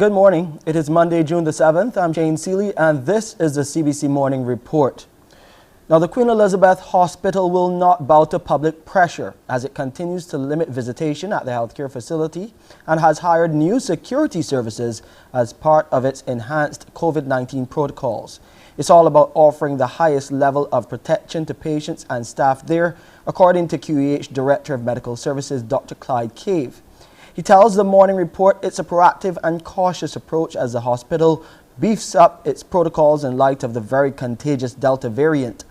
Good morning. It is Monday, June the 7th. I'm Jane Seeley, and this is the CBC Morning Report. Now, the Queen Elizabeth Hospital will not bow to public pressure as it continues to limit visitation at the healthcare facility and has hired new security services as part of its enhanced COVID-19 protocols. It's all about offering the highest level of protection to patients and staff there, according to QEH Director of Medical Services, Dr. Clyde Cave. He tells the Morning Report it's a proactive and cautious approach as the hospital beefs up its protocols in light of the very contagious Delta variant.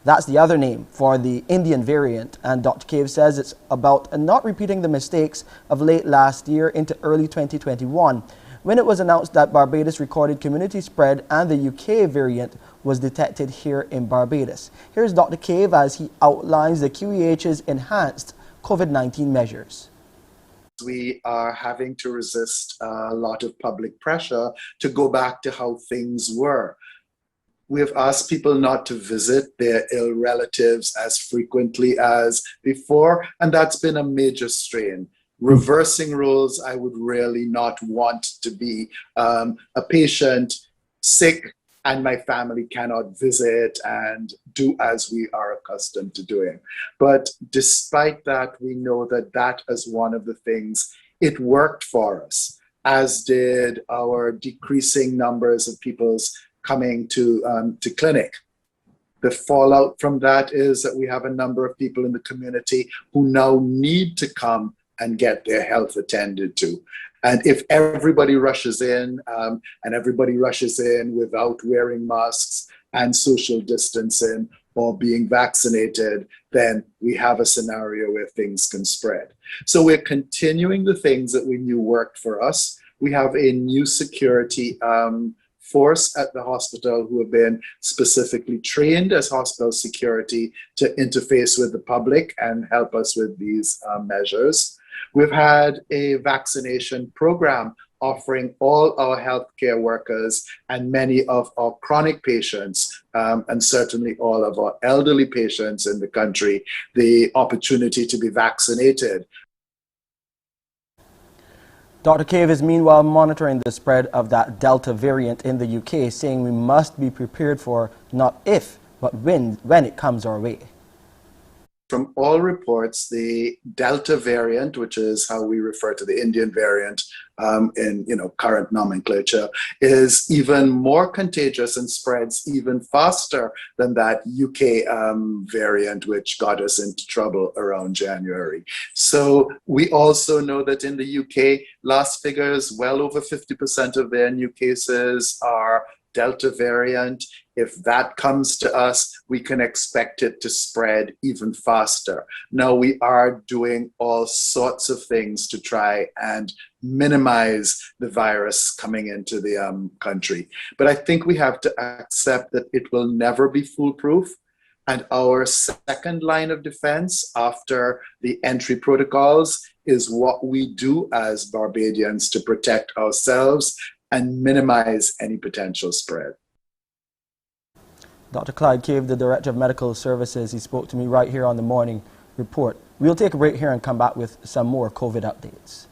That's the other name for the Indian variant, and Dr. Cave says it's about not repeating the mistakes of late last year into early 2021 when it was announced that Barbados recorded community spread and the UK variant was detected here in Barbados. Here's Dr. Cave as he outlines the QEH's enhanced COVID-19 measures. We are having to resist a lot of public pressure to go back to how things were. We have asked people not to visit their ill relatives as frequently as before, and that's been a major strain. Reversing rules, I would really not want to be a patient sick and my family cannot visit and do as we are accustomed to doing. But despite that, we know that that is one of the things, it worked for us, as did our decreasing numbers of people's coming to clinic. The fallout from that is that we have a number of people in the community who now need to come and get their health attended to. And if everybody rushes in and everybody rushes in without wearing masks and social distancing or being vaccinated, then we have a scenario where things can spread. So we're continuing the things that we knew worked for us. We have a new security force at the hospital who have been specifically trained as hospital security to interface with the public and help us with these measures. We've had a vaccination program offering all our healthcare workers and many of our chronic patients, and certainly all of our elderly patients in the country, the opportunity to be vaccinated. Dr. Cave is meanwhile monitoring the spread of that Delta variant in the UK, saying we must be prepared for not if, but when it comes our way. From all reports, the Delta variant, which is how we refer to the Indian variant in current nomenclature, is even more contagious and spreads even faster than that UK variant, which got us into trouble around January. So we also know that in the UK, last figures, well over 50% of their new cases are Delta variant. If that comes to us, we can expect it to spread even faster. Now, we are doing all sorts of things to try and minimize the virus coming into the country. But I think we have to accept that it will never be foolproof. And our second line of defense after the entry protocols is what we do as Barbadians to protect ourselves and minimize any potential spread. Dr. Clyde Cave, the Director of Medical Services, he spoke to me right here on the Morning Report. We'll take a break here and come back with some more COVID updates.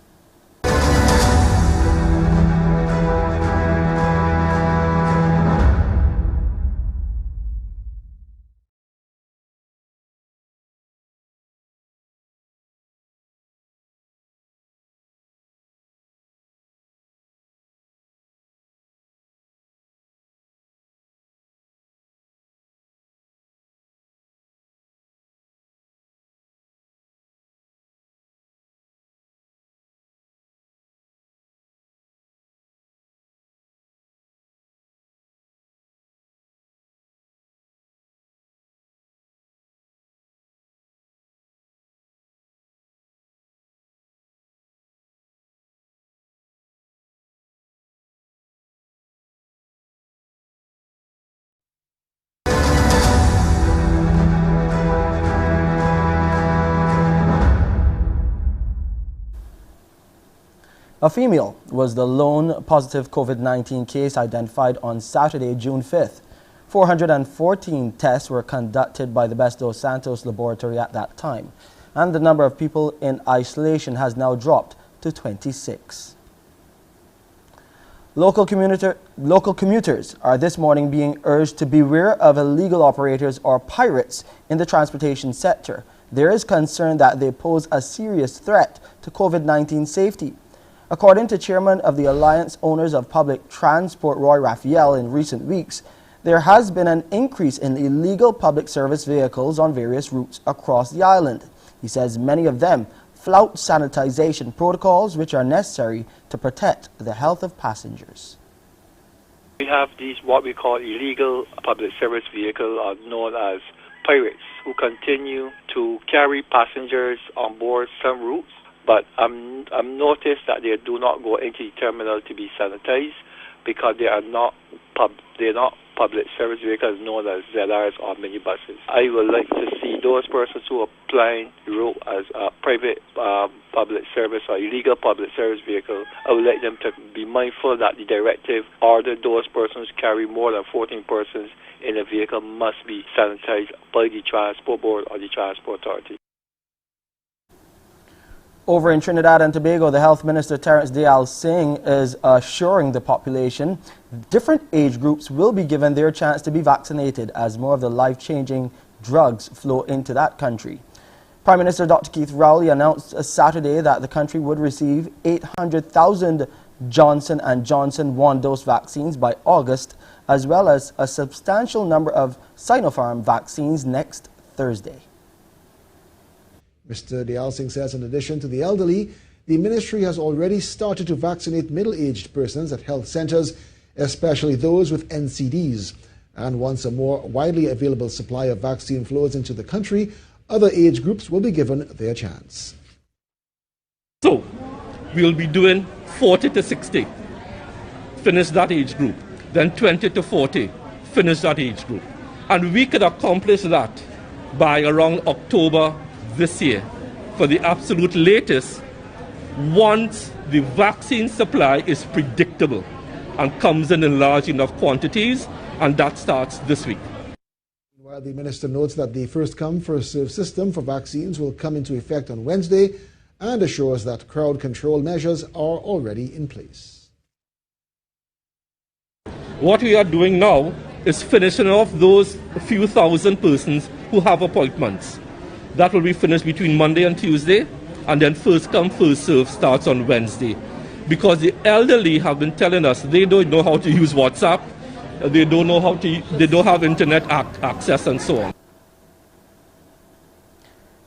A female was the lone positive COVID-19 case identified on Saturday, June 5th. 414 tests were conducted by the Best dos Santos laboratory at that time, and the number of people in isolation has now dropped to 26. Local commuters are this morning being urged to beware of illegal operators or pirates in the transportation sector. There is concern that they pose a serious threat to COVID-19 safety. According to Chairman of the Alliance Owners of Public Transport, Roy Raphael, in recent weeks, there has been an increase in illegal public service vehicles on various routes across the island. He says many of them flout sanitization protocols which are necessary to protect the health of passengers. We have these what we call illegal public service vehicles, known as pirates, who continue to carry passengers on board some routes. But I'm noticed that they do not go into the terminal to be sanitized because they are not public service vehicles known as ZRs or minibuses. I would like to see those persons who are applying the route as a private public service or illegal public service vehicle. I would like them to be mindful that the directive ordered those persons carry more than 14 persons in a vehicle must be sanitized by the Transport Board or the Transport Authority. Over in Trinidad and Tobago, the Health Minister Terence Dayal Singh is assuring the population different age groups will be given their chance to be vaccinated as more of the life-changing drugs flow into that country. Prime Minister Dr. Keith Rowley announced Saturday that the country would receive 800,000 Johnson & Johnson one-dose vaccines by August, as well as a substantial number of Sinopharm vaccines next Thursday. Mr. Dayal Singh says in addition to the elderly, the ministry has already started to vaccinate middle-aged persons at health centres, especially those with NCDs. And once a more widely available supply of vaccine flows into the country, other age groups will be given their chance. So, we'll be doing 40 to 60, finish that age group. Then 20 to 40, finish that age group. And we could accomplish that by around October this year, for the absolute latest, once the vaccine supply is predictable and comes in large enough quantities, and that starts this week. While the minister notes that the first-come, first-served system for vaccines will come into effect on Wednesday and assures that crowd control measures are already in place. What we are doing now is finishing off those few thousand persons who have appointments. That will be finished between Monday and Tuesday, and then first come, first serve starts on Wednesday. Because the elderly have been telling us they don't know how to use WhatsApp, they don't have internet access and so on.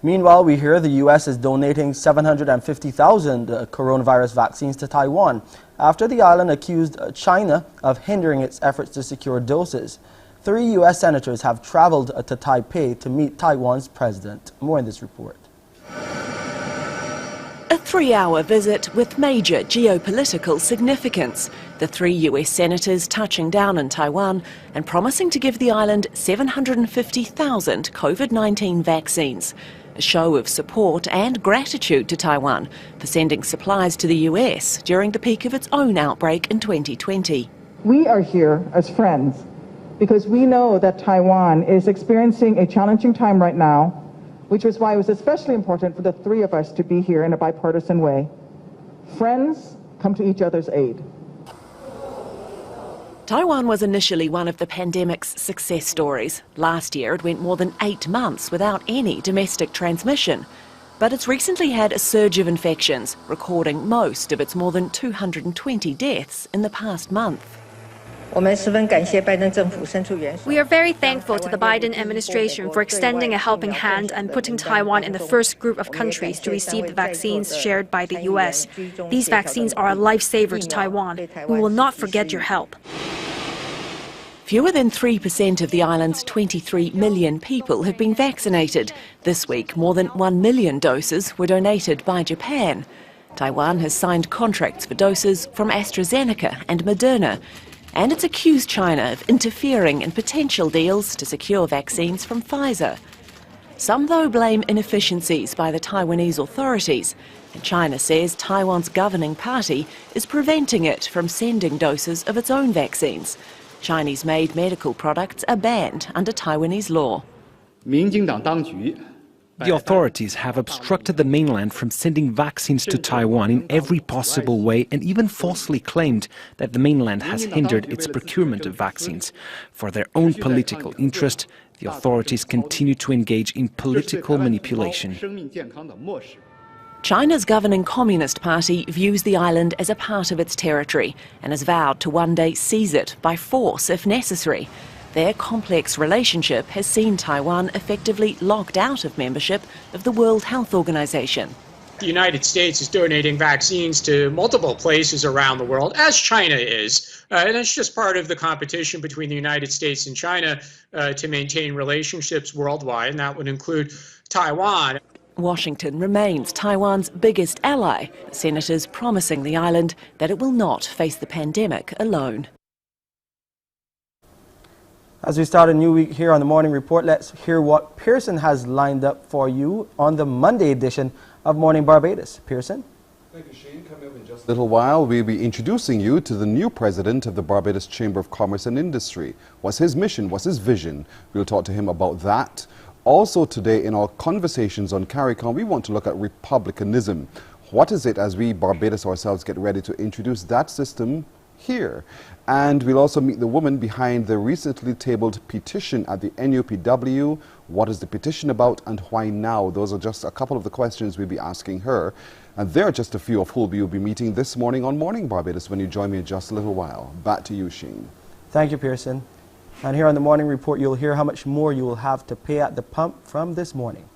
Meanwhile, we hear the U.S. is donating 750,000 coronavirus vaccines to Taiwan after the island accused China of hindering its efforts to secure doses. 3 U.S. senators have traveled to Taipei to meet Taiwan's president. More in this report. A 3-hour visit with major geopolitical significance. The 3 U.S. senators touching down in Taiwan and promising to give the island 750,000 COVID-19 vaccines. A show of support and gratitude to Taiwan for sending supplies to the U.S. during the peak of its own outbreak in 2020. We are here as friends because we know that Taiwan is experiencing a challenging time right now, which was why it was especially important for the 3 of us to be here in a bipartisan way. Friends come to each other's aid. Taiwan was initially one of the pandemic's success stories. Last year it went more than 8 months without any domestic transmission. But it's recently had a surge of infections, recording most of its more than 220 deaths in the past month. We are very thankful to the Biden administration for extending a helping hand and putting Taiwan in the first group of countries to receive the vaccines shared by the U.S. These vaccines are a lifesaver to Taiwan. We will not forget your help. Fewer than 3% of the island's 23 million people have been vaccinated. This week, more than 1 million doses were donated by Japan. Taiwan has signed contracts for doses from AstraZeneca and Moderna, and it's accused China of interfering in potential deals to secure vaccines from Pfizer. Some, though, blame inefficiencies by the Taiwanese authorities, and China says Taiwan's governing party is preventing it from sending doses of its own vaccines. Chinese-made medical products are banned under Taiwanese law. The authorities have obstructed the mainland from sending vaccines to Taiwan in every possible way and even falsely claimed that the mainland has hindered its procurement of vaccines. For their own political interest, the authorities continue to engage in political manipulation. China's governing Communist Party views the island as a part of its territory and has vowed to one day seize it by force if necessary. Their complex relationship has seen Taiwan effectively locked out of membership of the World Health Organization. The United States is donating vaccines to multiple places around the world, as China is. And it's just part of the competition between the United States and China to maintain relationships worldwide, and that would include Taiwan. Washington remains Taiwan's biggest ally, senators promising the island that it will not face the pandemic alone. As we start a new week here on the Morning Report, let's hear what Pearson has lined up for you on the Monday edition of Morning Barbados. Pearson? Thank you, Shane. Coming up in just a little while, we'll be introducing you to the new president of the Barbados Chamber of Commerce and Industry. What's his mission? What's his vision? We'll talk to him about that. Also today in our conversations on CARICOM, we want to look at republicanism. What is it as we Barbados ourselves get ready to introduce that system here? And we'll also meet the woman behind the recently tabled petition at the NUPW. What is the petition about and why now? Those are just a couple of the questions we'll be asking her. And there are just a few of who we'll be meeting this morning on Morning Barbados when you join me in just a little while. Back to you, Shane. Thank you, Pearson. And here on the Morning Report, you'll hear how much more you will have to pay at the pump from this morning.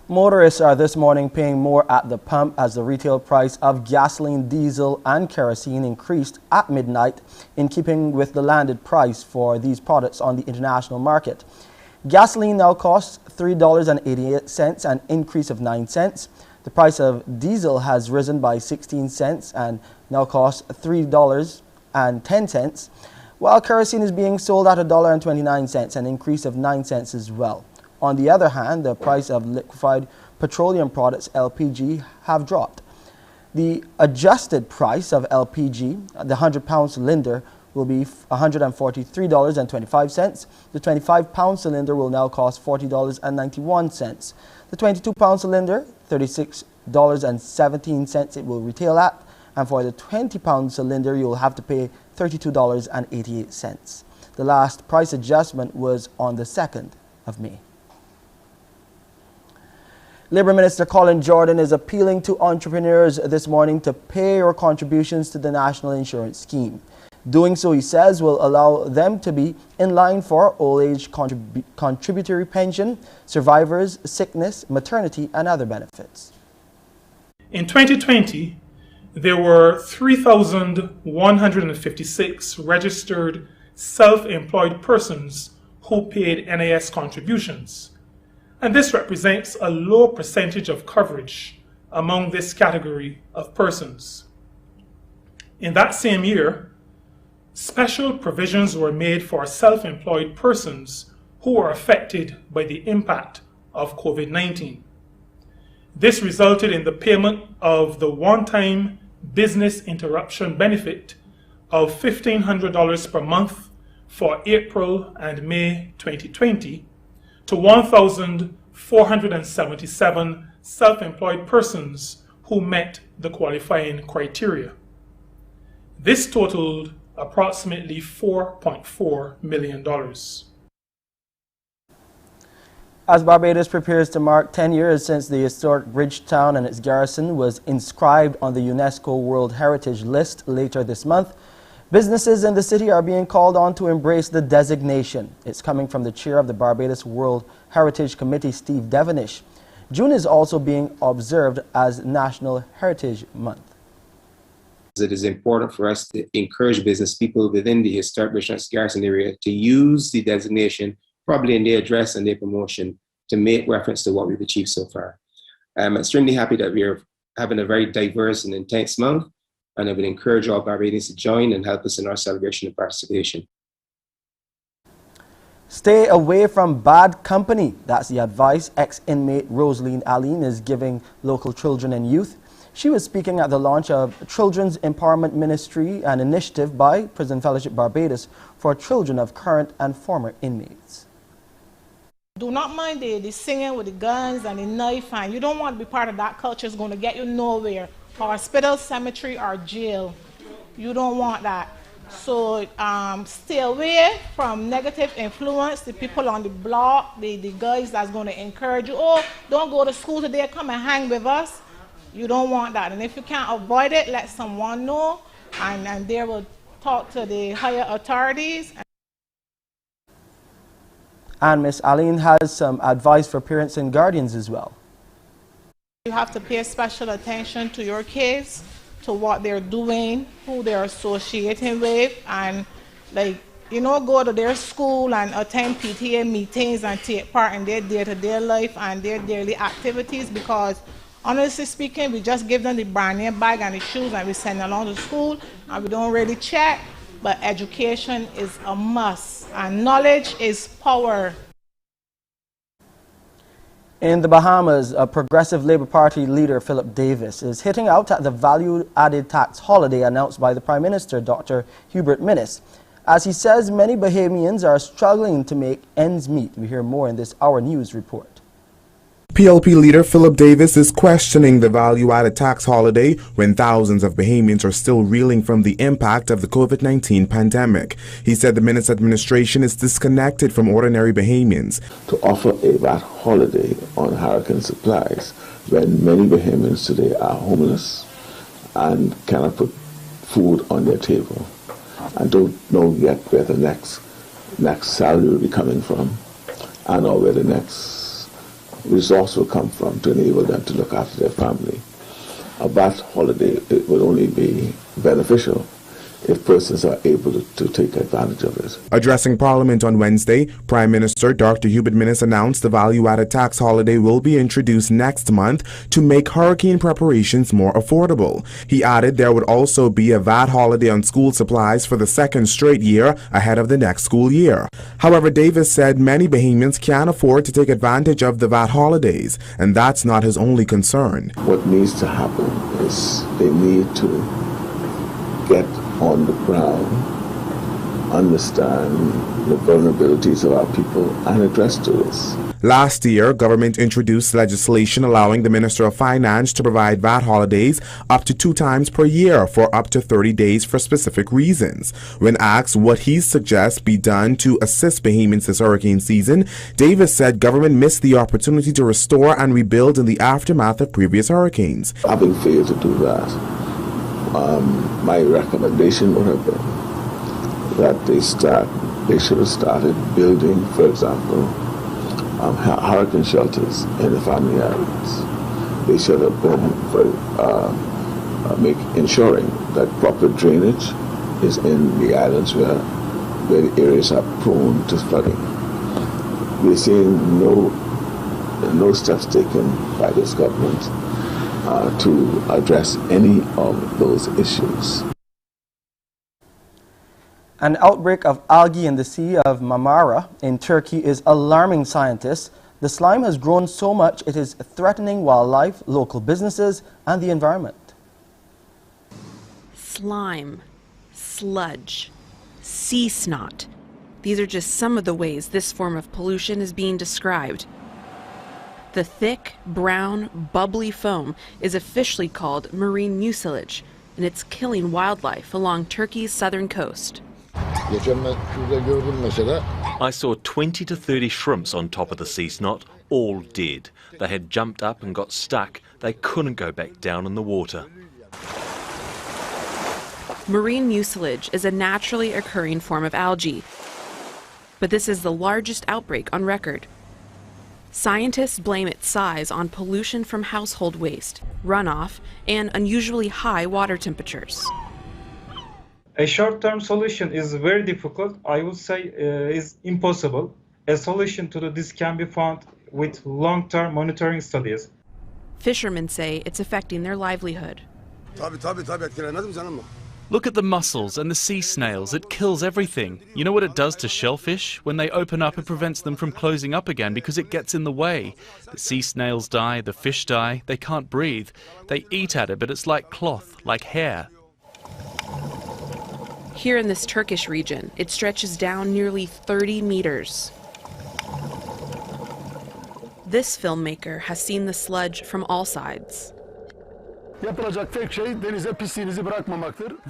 Motorists are this morning paying more at the pump as the retail price of gasoline, diesel and kerosene increased at midnight in keeping with the landed price for these products on the international market. Gasoline now costs $3.88, an increase of 9 cents. The price of diesel has risen by 16 cents and now costs $3.10, while kerosene is being sold at $1.29, an increase of 9 cents as well. On the other hand, the price of liquefied petroleum products, LPG, have dropped. The adjusted price of LPG, the 100-pound cylinder, will be $143.25. The 25-pound cylinder will now cost $40.91. The 22-pound cylinder, $36.17 it will retail at. And for the 20-pound cylinder, you'll have to pay $32.88. The last price adjustment was on the 2nd of May. Labour Minister Colin Jordan is appealing to entrepreneurs this morning to pay your contributions to the National Insurance Scheme. Doing so, he says, will allow them to be in line for old age contributory pension, survivors, sickness, maternity and other benefits. In 2020, there were 3,156 registered self-employed persons who paid NAS contributions, and this represents a low percentage of coverage among this category of persons. In that same year, special provisions were made for self-employed persons who were affected by the impact of COVID-19. This resulted in the payment of the one-time business interruption benefit of $1,500 per month for April and May 2020 to 1,477 self-employed persons who met the qualifying criteria. This totaled approximately $4.4 million. As Barbados prepares to mark 10 years since the historic bridge town and its garrison was inscribed on the UNESCO World Heritage List later this month, businesses in the city are being called on to embrace the designation. It's coming from the chair of the Barbados World Heritage Committee, Steve Devenish. June is also being observed as National Heritage Month. It is important for us to encourage business people within the historic bridge garrison area to use the designation probably in their address and their promotion to make reference to what we've achieved so far. I'm extremely happy that we are having a very diverse and intense month, and I would encourage all Barbadians to join and help us in our celebration and participation. Stay away from bad company. That's the advice ex-inmate Rosaline Aline is giving local children and youth. She was speaking at the launch of Children's Empowerment Ministry, an initiative by Prison Fellowship Barbados for children of current and former inmates. Do not mind the singing with the guns and the knife, and you don't want to be part of that culture. It's going to get you nowhere. Hospital, cemetery, or jail. You don't want that. So stay away from negative influence, the people on the block, the guys that's going to encourage you. Oh, don't go to school today, come and hang with us. You don't want that. And if you can't avoid it, let someone know, and they will talk to the higher authorities. And Ms. Aline has some advice for parents and guardians as well. You have to pay special attention to your kids, to what they're doing, who they're associating with, and go to their school and attend PTA meetings and take part in their day-to-day life and their daily activities, because honestly speaking, we just give them the brand new bag and the shoes and we send them along to school and we don't really check. But education is a must, and knowledge is power. In the Bahamas, a progressive Labour Party leader, Philip Davis, is hitting out at the value-added tax holiday announced by the Prime Minister, Dr. Hubert Minnis. As he says, many Bahamians are struggling to make ends meet. We hear more in this Our News report. PLP leader Philip Davis is questioning the value-added tax holiday when thousands of Bahamians are still reeling from the impact of the COVID-19 pandemic. He said the Minnis administration is disconnected from ordinary Bahamians. To offer a VAT holiday on hurricane supplies when many Bahamians today are homeless and cannot put food on their table and don't know yet where the next salary will be coming from and or where the next resource will come from to enable them to look after their family. A VAT holiday, it will only be beneficial if persons are able to take advantage of it. Addressing Parliament on Wednesday, Prime Minister Dr. Hubert Minnis announced the value-added tax holiday will be introduced next month to make hurricane preparations more affordable. He added there would also be a VAT holiday on school supplies for the second straight year ahead of the next school year. However, Davis said many Bahamians can't afford to take advantage of the VAT holidays, and that's not his only concern. What needs to happen is they need to get on the ground, understand the vulnerabilities of our people, and address to this. Last year, government introduced legislation allowing the Minister of Finance to provide VAT holidays up to 2 times per year for up to 30 days for specific reasons. When asked what he suggests be done to assist Bahamians this hurricane season, Davis said government missed the opportunity to restore and rebuild in the aftermath of previous hurricanes. Having failed to do that, my recommendation would have been that they should have started building, for example, hurricane shelters in the family islands. They should have been ensuring that proper drainage is in the islands where where the areas are prone to flooding. We're seeing no steps taken by this government to address any of those issues. An outbreak of algae in the Sea of Marmara in Turkey is alarming scientists. The slime has grown so much it is threatening wildlife, local businesses, and the environment. Slime, sludge, sea snot. These are just some of the ways this form of pollution is being described. The thick, brown, bubbly foam is officially called marine mucilage, and it's killing wildlife along Turkey's southern coast. I saw 20 to 30 shrimps on top of the sea snot, all dead. They had jumped up and got stuck. They couldn't go back down in the water. Marine mucilage is a naturally occurring form of algae, but this is the largest outbreak on record. Scientists blame its size on pollution from household waste, runoff, and unusually high water temperatures. A short-term solution is very difficult, I would say is impossible. A solution to this can be found with long-term monitoring studies. Fishermen say it's affecting their livelihood. Look at the mussels and the sea snails. It kills everything. You know what it does to shellfish? When they open up, it prevents them from closing up again because it gets in the way. The sea snails die, the fish die, they can't breathe. They eat at it, but it's like cloth, like hair. Here in this Turkish region, it stretches down nearly 30 meters. This filmmaker has seen the sludge from all sides. The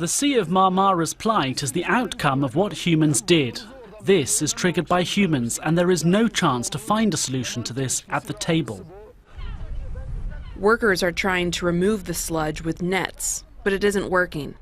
Sea of Marmara's plight is the outcome of what humans did. This is triggered by humans, and there is no chance to find a solution to this at the table. Workers are trying to remove the sludge with nets, but it isn't working.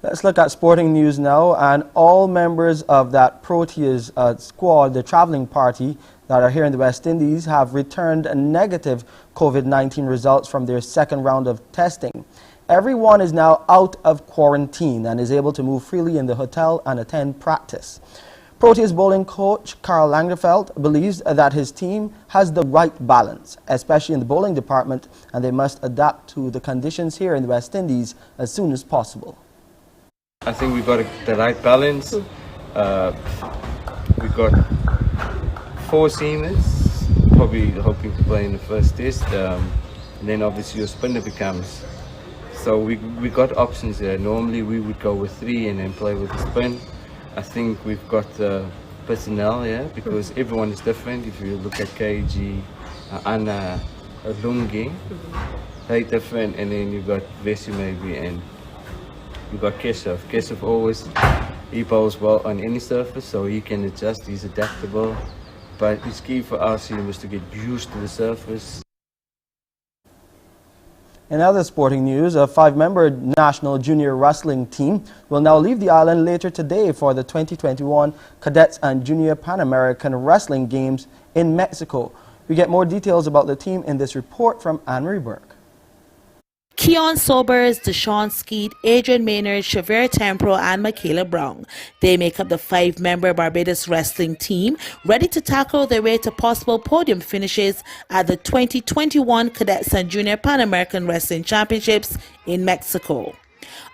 Let's look at sporting news now, and all members of that Proteas squad, the traveling party that are here in the West Indies, have returned negative COVID-19 results from their second round of testing. Everyone is now out of quarantine and is able to move freely in the hotel and attend practice. Proteas bowling coach Karl Lagerfeld believes that his team has the right balance, especially in the bowling department, and they must adapt to the conditions here in the West Indies as soon as possible. I think we got the right balance. We got 4 seamers, probably hoping to play in the first test, and then obviously your spinner becomes. So we got options there. Normally we would go with 3 and then play with the spin. I think we've got personnel, yeah, because everyone is different. If you look at KG, Anna, Lungi, they're different, and then you got Vesu maybe, and you got Keshav. Keshav always, he bowls well on any surface, so he can adjust, he's adaptable. But it's key for us here was to get used to the surface. In other sporting news, a 5-member national junior wrestling team will now leave the island later today for the 2021 Cadets and Junior Pan American Wrestling Games in Mexico. We get more details about the team in this report from Anne-Marie Burke. Keon Sobers, Deshaun Skeet, Adrian Maynard, Xavier Tempro, and Michaela Brown. They make up the 5-member Barbados wrestling team, ready to tackle their way to possible podium finishes at the 2021 Cadets and Junior Pan American Wrestling Championships in Mexico.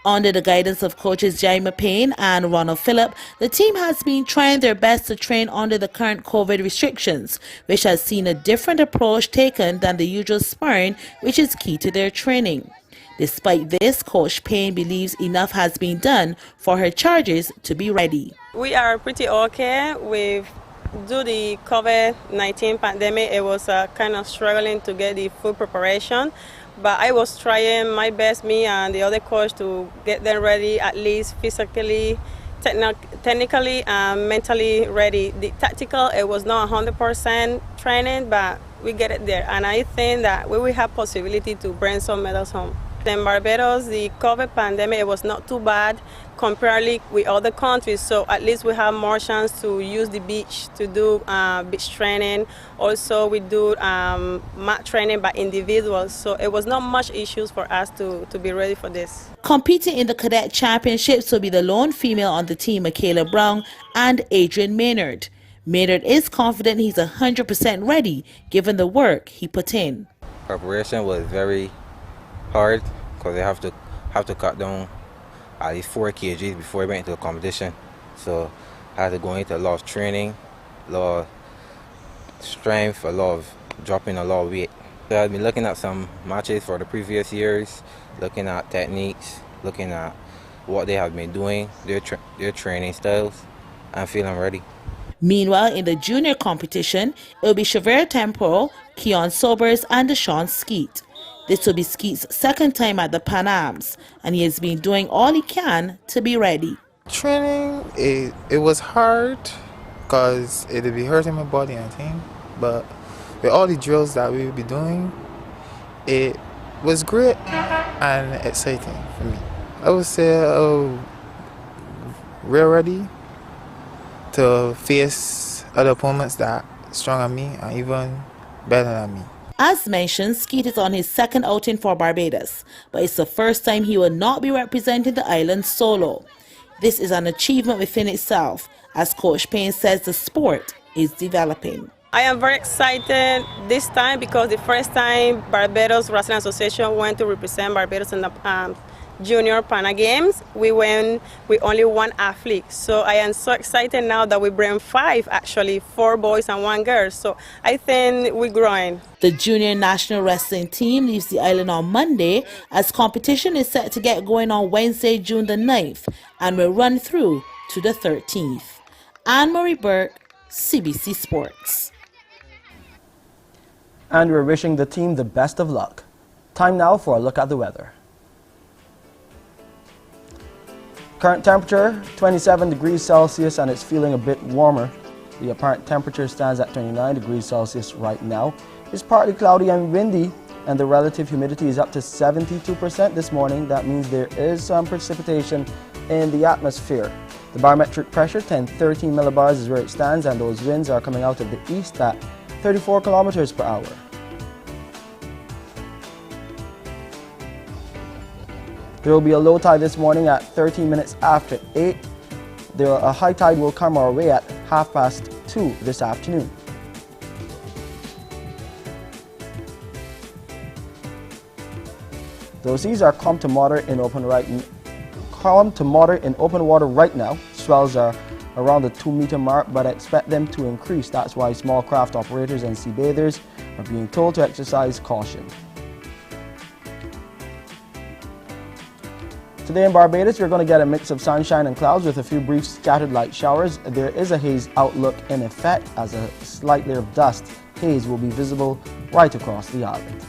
Under the guidance of coaches Jaime Payne and Ronald Phillip, the team has been trying their best to train under the current COVID restrictions, which has seen a different approach taken than the usual sparring, which is key to their training. Despite this, Coach Payne believes enough has been done for her charges to be ready. We are pretty okay. Due to the COVID-19 pandemic, it was kind of struggling to get the full preparation. But I was trying my best, me and the other coach, to get them ready, at least physically, technically, and mentally ready. The tactical, it was not 100% training, but we get it there. And I think that we will have possibility to bring some medals home. In Barbados, the COVID pandemic, it was not too bad comparatively with other countries, so at least we have more chance to use the beach to do beach training. Also, we do mat training by individuals, so it was not much issues for us to be ready for this. Competing in the cadet championships will be the lone female on the team, Michaela Brown and Adrian Maynard. Maynard is confident he's 100% ready given the work he put in. Preparation was very hard because they have to cut down at least 4 kgs before I went into the competition. So I had to go into a lot of training, a lot of strength, dropping a lot of weight. So I've been looking at some matches for the previous years, looking at techniques, looking at what they have been doing, their training styles, and feeling ready. Meanwhile, in the junior competition, it will be Xavier Temporal, Keon Sobers, and Deshaun Skeet. This will be Skeet's second time at the Pan Ams, and he has been doing all he can to be ready. Training, it was hard because it would be hurting my body and things, but with all the drills that we would be doing, it was great and exciting for me. I would say real ready to face other opponents that are stronger than me and even better than me. As mentioned, Skeet is on his second outing for Barbados, but it's the first time he will not be representing the island solo. This is an achievement within itself, as Coach Payne says the sport is developing. I am very excited this time because the first time Barbados Wrestling Association went to represent Barbados in the Junior Pana Games, we went with only 1 athlete. So I am so excited now that we bring 5, actually, 4 boys and 1 girl. So I think we're growing. The junior national wrestling team leaves the island on Monday as competition is set to get going on Wednesday, June the 9th and will run through to the 13th. Anne-Marie Burke, CBC Sports. And we're wishing the team the best of luck. Time now for a look at the weather. Current temperature 27 degrees Celsius and it's feeling a bit warmer. The apparent temperature stands at 29 degrees Celsius right now. It's partly cloudy and windy and the relative humidity is up to 72% this morning. That means there is some precipitation in the atmosphere. The barometric pressure 1013 millibars is where it stands and those winds are coming out of the east at 34 kilometers per hour. There will be a low tide this morning at 13 minutes after 8. A high tide will come our way at 2:30 this afternoon. The seas are calm to moderate in open water right now. Swells are around the 2-meter mark, but I expect them to increase. That's why small craft operators and sea bathers are being told to exercise caution. Today in Barbados, we're going to get a mix of sunshine and clouds with a few brief scattered light showers. There is a haze outlook in effect as a slight layer of dust haze will be visible right across the island.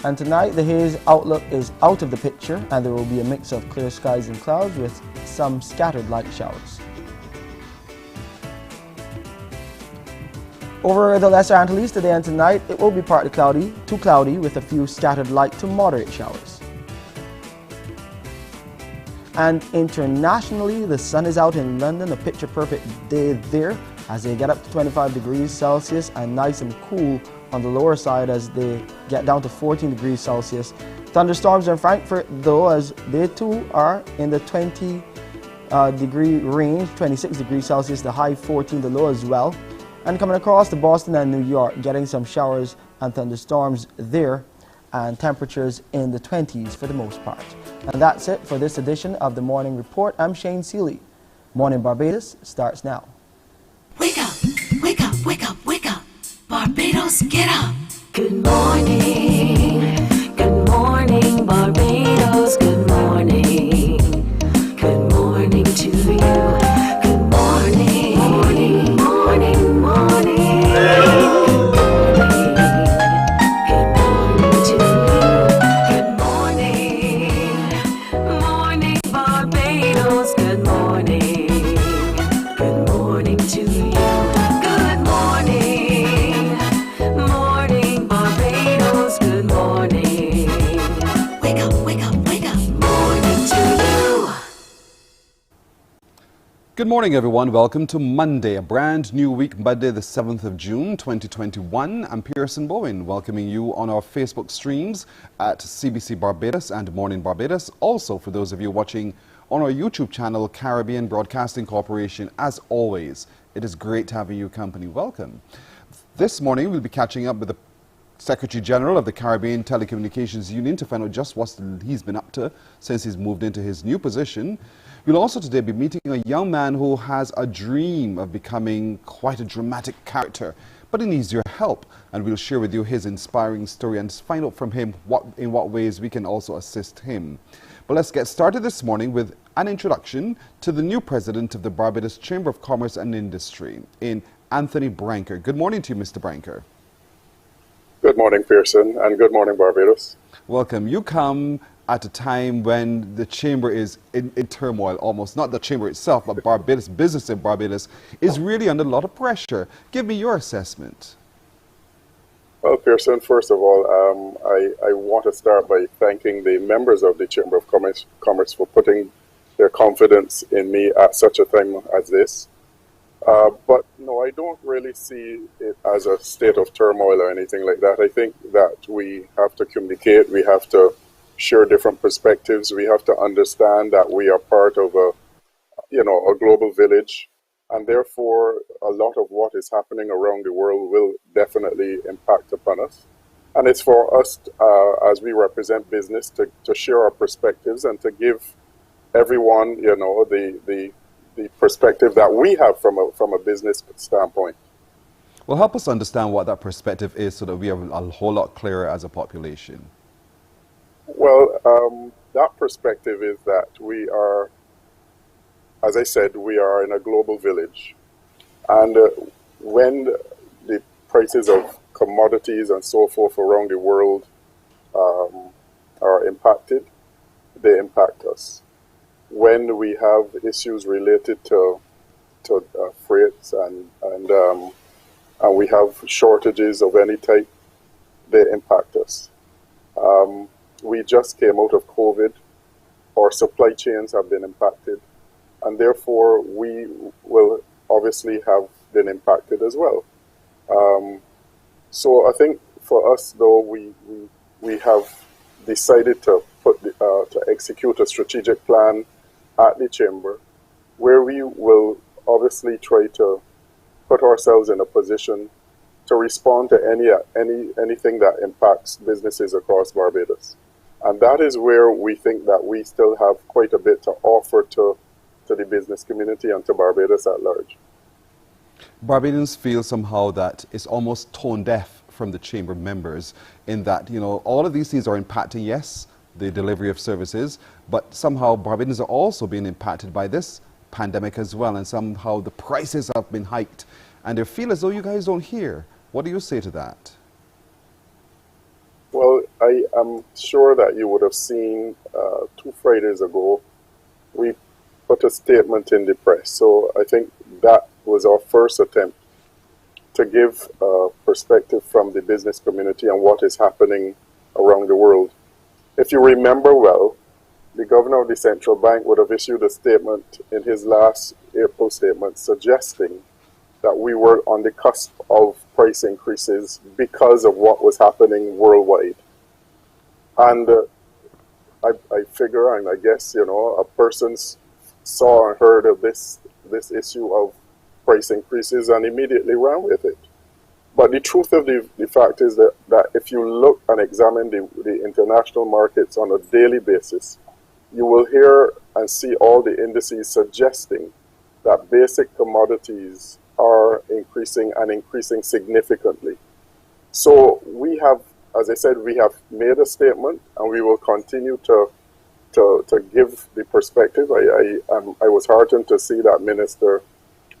And tonight, the haze outlook is out of the picture and there will be a mix of clear skies and clouds with some scattered light showers. Over the Lesser Antilles today and tonight, it will be partly cloudy to cloudy with a few scattered light to moderate showers. And internationally, the sun is out in London, a picture-perfect day there as they get up to 25 degrees Celsius and nice and cool on the lower side as they get down to 14 degrees Celsius. Thunderstorms in Frankfurt, though, as they too are in the 20 degree range, 26 degrees Celsius, the high 14, the low as well. And coming across to Boston and New York, getting some showers and thunderstorms there, and temperatures in the 20s for the most part. And that's it for this edition of the Morning Report. I'm Shane Seeley. Morning Barbados starts now. Wake up, wake up, wake up, wake up. Barbados, get up. Good morning, Barbados, good morning. Good morning to you. Good morning, morning, morning, morning. Barbados. Good morning, everyone. Welcome to Monday, a brand new week, Monday, the 7th of June, 2021. I'm Pearson Bowen, welcoming you on our Facebook streams at CBC Barbados and Mornin Barbados. Also, for those of you watching on our YouTube channel, Caribbean Broadcasting Corporation, as always, it is great having you company. Welcome. This morning, we'll be catching up with the Secretary General of the Caribbean Telecommunications Union to find out just what he's been up to since he's moved into his new position. We'll also today be meeting a young man who has a dream of becoming quite a dramatic character, but he needs your help, and we'll share with you his inspiring story and find out from him in what ways we can also assist him. But let's get started this morning with an introduction to the new president of the Barbados Chamber of Commerce and Industry, in Anthony Branker. Good morning to you, Mr. Branker. Good morning, Pearson, and good morning, Barbados. Welcome. You come at a time when the chamber is in turmoil, almost. Not the chamber itself, but Barbados, business in Barbados is really under a lot of pressure. Give me your assessment. Well, Pearson, first of all, I want to start by thanking the members of the Chamber of Commerce for putting their confidence in me at such a time as this. But no, I don't really see it as a state of turmoil or anything like that. I think that we have to communicate, we have to share different perspectives. We have to understand that we are part of a global village, and therefore a lot of what is happening around the world will definitely impact upon us. And it's for us, as we represent business, to share our perspectives and to give everyone, the perspective that we have from a business standpoint. Well, help us understand what that perspective is so that we are a whole lot clearer as a population. Well, that perspective is that we are, as I said, we are in a global village. And when the prices of commodities and so forth around the world are impacted, they impact us. When we have issues related to freights and we have shortages of any type, they impact us. We just came out of COVID. Our supply chains have been impacted, and therefore we will obviously have been impacted as well. So I think for us, though, we have decided to execute a strategic plan at the Chamber, where we will obviously try to put ourselves in a position to respond to anything that impacts businesses across Barbados. And that is where we think that we still have quite a bit to offer to the business community and to Barbados at large. Barbadians feel somehow that it's almost tone deaf from the Chamber members in that, all of these things are impacting, yes, the delivery of services, but somehow Barbadians are also being impacted by this pandemic as well, and somehow the prices have been hiked, and they feel as though you guys don't hear. What do you say to that? Well, I am sure that you would have seen 2 Fridays ago, we put a statement in the press. So I think that was our first attempt to give perspective from the business community on what is happening around the world. If you remember well, the governor of the central bank would have issued a statement in his last April statement suggesting that we were on the cusp of price increases because of what was happening worldwide. And I figure, and I guess, a person saw and heard of this issue of price increases and immediately ran with it. But the truth of the fact is that if you look and examine the international markets on a daily basis, you will hear and see all the indices suggesting that basic commodities are increasing and increasing significantly. So we have, as I said, we have made a statement, and we will continue to give the perspective. I was heartened to see that Minister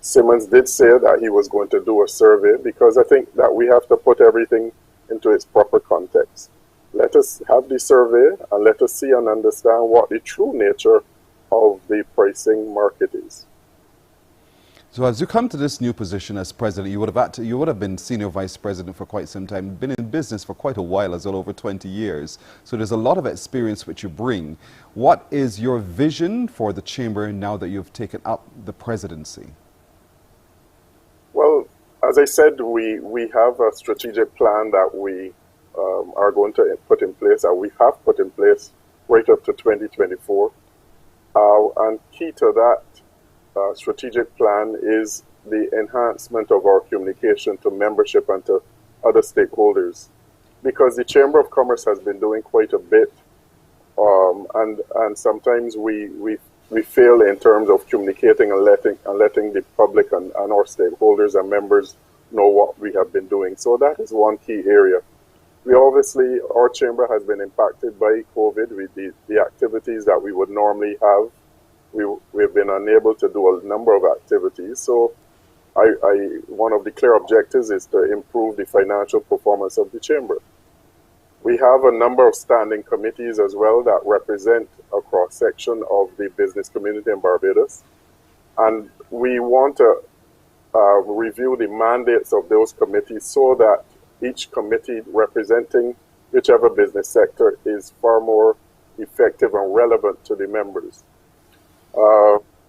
Simmons did say that he was going to do a survey, because I think that we have to put everything into its proper context. Let us have the survey and let us see and understand what the true nature of the pricing market is. So as you come to this new position as president, you would have been senior vice president for quite some time, been in business for quite a while, as well over 20 years. So there's a lot of experience which you bring. What is your vision for the chamber now that you've taken up the presidency? Well, as I said, we have a strategic plan that we are going to put in place, and we have put in place right up to 2024. And key to that strategic plan is the enhancement of our communication to membership and to other stakeholders, because the Chamber of Commerce has been doing quite a bit, and sometimes we fail in terms of communicating and letting the public and our stakeholders and members know what we have been doing. So that is one key area. Our chamber has been impacted by COVID with the activities that we would normally have. We've been unable to do a number of activities. So one of the clear objectives is to improve the financial performance of the chamber. We have a number of standing committees as well that represent a cross-section of the business community in Barbados. And we want to review the mandates of those committees so that each committee representing whichever business sector is far more effective and relevant to the members.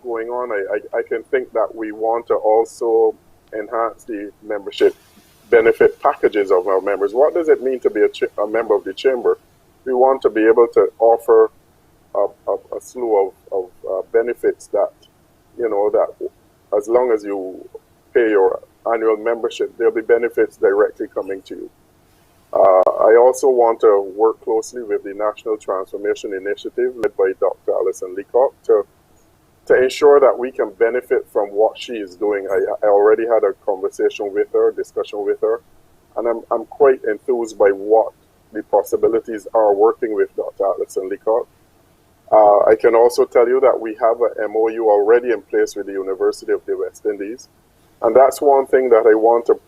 Going on, I can think that we want to also enhance the membership benefit packages of our members. What does it mean to be a member of the chamber? We want to be able to offer a slew of benefits that, that as long as you pay your annual membership, there'll be benefits directly coming to you. I also want to work closely with the National Transformation Initiative led by Dr. Alison Leacock to ensure that we can benefit from what she is doing. I already had a conversation with her, discussion with her, and I'm quite enthused by what the possibilities are working with Dr. Alison Leacock. I can also tell you that we have a MOU already in place with the University of the West Indies, and that's one thing that I want to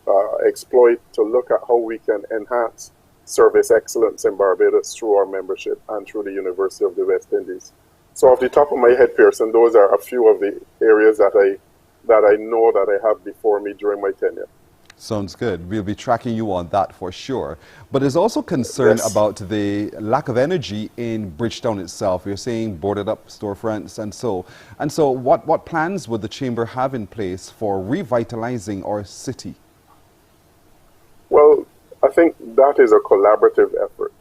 exploit to look at how we can enhance service excellence in Barbados through our membership and through the University of the West Indies. So off the top of my head, Pearson, those are a few of the areas that I know that I have before me during my tenure. Sounds good. We'll be tracking you on that for sure. But there's also concern about the lack of energy in Bridgetown itself. You're saying boarded up storefronts and so. And so what plans would the chamber have in place for revitalizing our city? Well, I think that is a collaborative effort.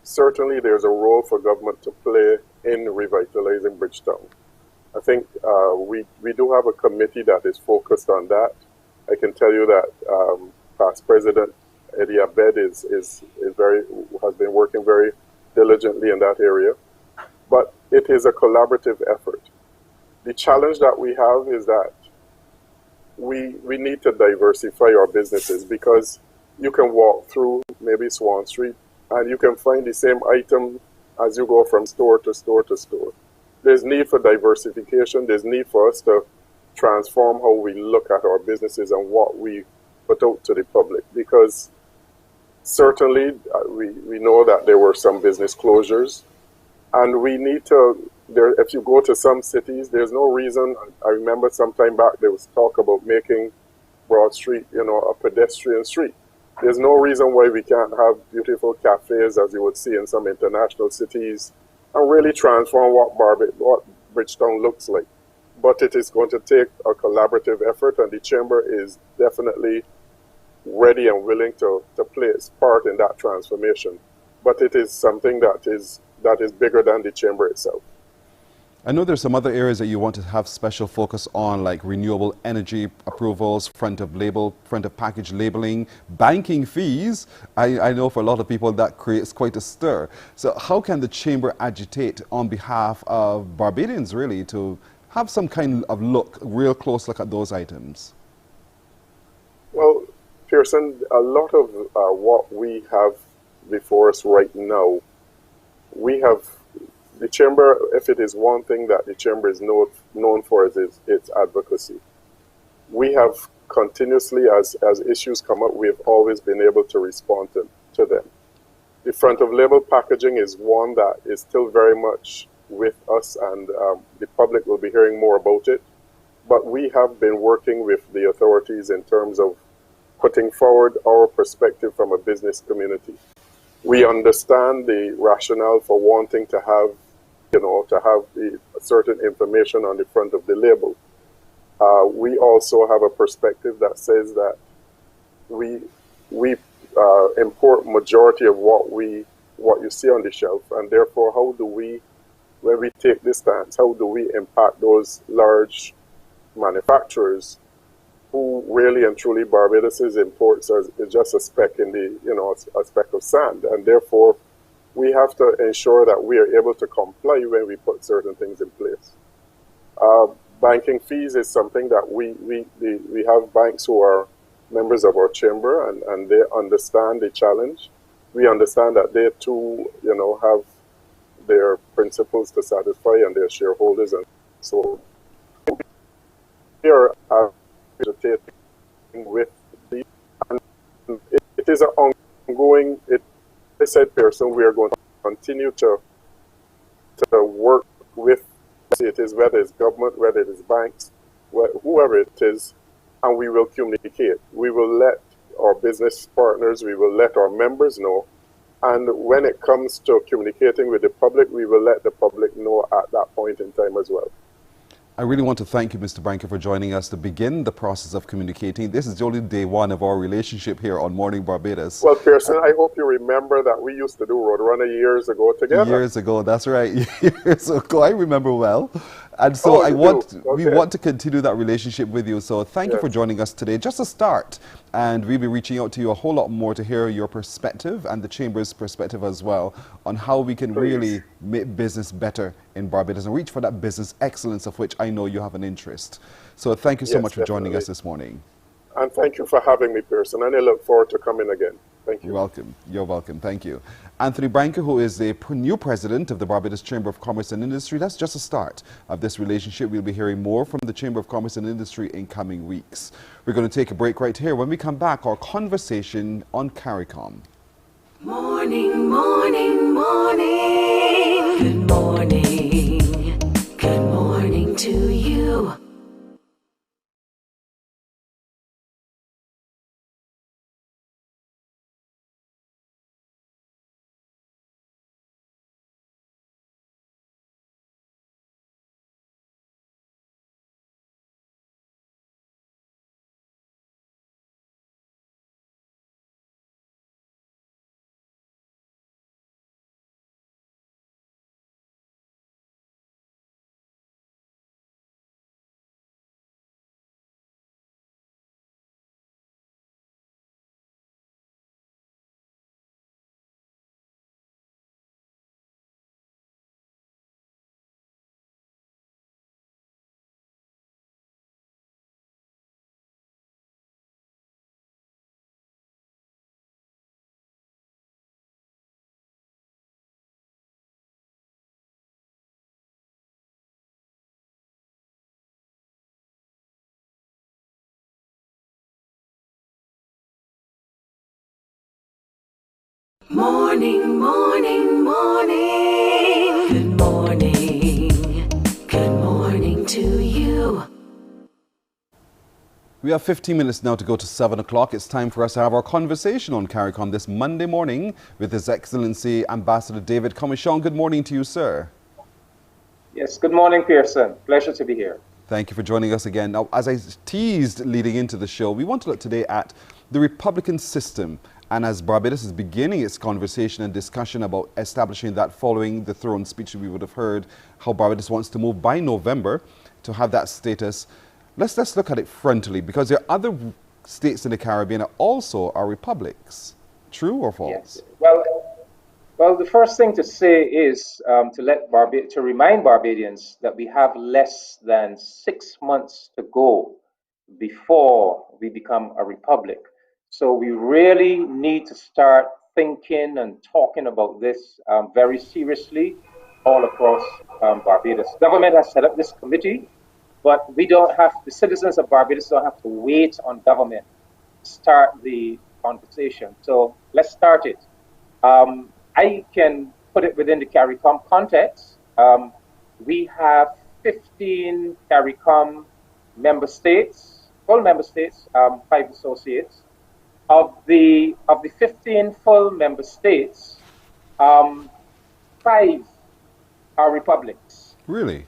Certainly there's a role for government to play in revitalizing Bridgetown. I think we do have a committee that is focused on that. I can tell you that past President Eddie Abed has been working very diligently in that area. But it is a collaborative effort. The challenge that we have is that we need to diversify our businesses, because you can walk through maybe Swan Street and you can find the same item as you go from store to store to store. There's need for diversification. There's need for us to transform how we look at our businesses and what we put out to the public, because certainly we know that there were some business closures, and we need to, if you go to some cities, there's no reason. I remember some time back there was talk about making Broad Street, a pedestrian street. There's no reason why we can't have beautiful cafes, as you would see in some international cities, and really transform what Bridgetown looks like. But it is going to take a collaborative effort, and the chamber is definitely ready and willing to play its part in that transformation. But it is something that is bigger than the chamber itself. I know there's some other areas that you want to have special focus on, like renewable energy approvals, front of package labeling, banking fees. I know for a lot of people that creates quite a stir. So how can the chamber agitate on behalf of Barbadians really to have some kind of real close look at those items? Well, Pearson, a lot of what we have before us right now, the chamber, if it is one thing that the chamber is known for, is its advocacy. We have continuously, as issues come up, we have always been able to respond to them. The front of label packaging is one that is still very much with us, and the public will be hearing more about it. but we have been working with the authorities in terms of putting forward our perspective from a business community. We understand the rationale for wanting to have, the certain information on the front of the label. We also have a perspective that says that we import majority of what you see on the shelf, and therefore, how do we, when we take this stance, how do we impact those large manufacturers who really and truly Barbados's imports is just a speck in the, a speck of sand, and therefore we have to ensure that we are able to comply when we put certain things in place. Banking fees is something that we have banks who are members of our chamber, and they understand the challenge. We understand that they too, have their principles to satisfy and their shareholders, and so we are agitating with the. And it is an ongoing. I said, Pearson, we are going to continue to work with. It is whether it's government, whether it is banks, whoever it is, and we will communicate. We will let our business partners, we will let our members know, and when it comes to communicating with the public, we will let the public know at that point in time as well. I really want to thank you, Mr. Branca, for joining us to begin the process of communicating. This is only day one of our relationship here on Morning Barbados. Well, Pearson, I hope you remember that we used to do Roadrunner years ago together. Years ago, that's right. Years ago, I remember well. And so we want to continue that relationship with you. So thank you for joining us today. Just a start. And we'll be reaching out to you a whole lot more to hear your perspective and the Chamber's perspective as well on how we can really make business better in Barbados and reach for that business excellence of which I know you have an interest. So thank you so much for joining us this morning. And thank you for having me, Pearson. And I look forward to coming again. Thank you. You're welcome. You're welcome. Thank you. Anthony Branca, who is the new president of the Barbados Chamber of Commerce and Industry. That's just a start of this relationship. We'll be hearing more from the Chamber of Commerce and Industry in coming weeks. We're going to take a break right here. When we come back, our conversation on CARICOM. Morning, morning, morning. Good morning. Good morning to you. Morning, morning, morning. Good morning. Good morning to you. We have 15 minutes now to go to 7 o'clock. It's time for us to have our conversation on CARICOM this Monday morning with His Excellency Ambassador David Commichon. Good morning to you, sir. Yes, good morning, Pearson. Pleasure to be here. Thank you for joining us again. Now, as I teased leading into the show, we want to look today at the Republican system. And as Barbados is beginning its conversation and discussion about establishing that following the throne speech we would have heard, how Barbados wants to move by November to have that status, let's look at it frontally, because there are other states in the Caribbean that also are republics. True or false? Yes. Well, the first thing to say is to remind Barbadians that we have less than 6 months to go before we become a republic. So we really need to start thinking and talking about this very seriously all across Barbados. Government has set up this committee, but the citizens of Barbados don't have to wait on government to start the conversation. So let's start it. I can put it within the CARICOM context. We have 15 CARICOM member states, full member states, 5 associates. Of the 15 full member states, 5 are republics. Really?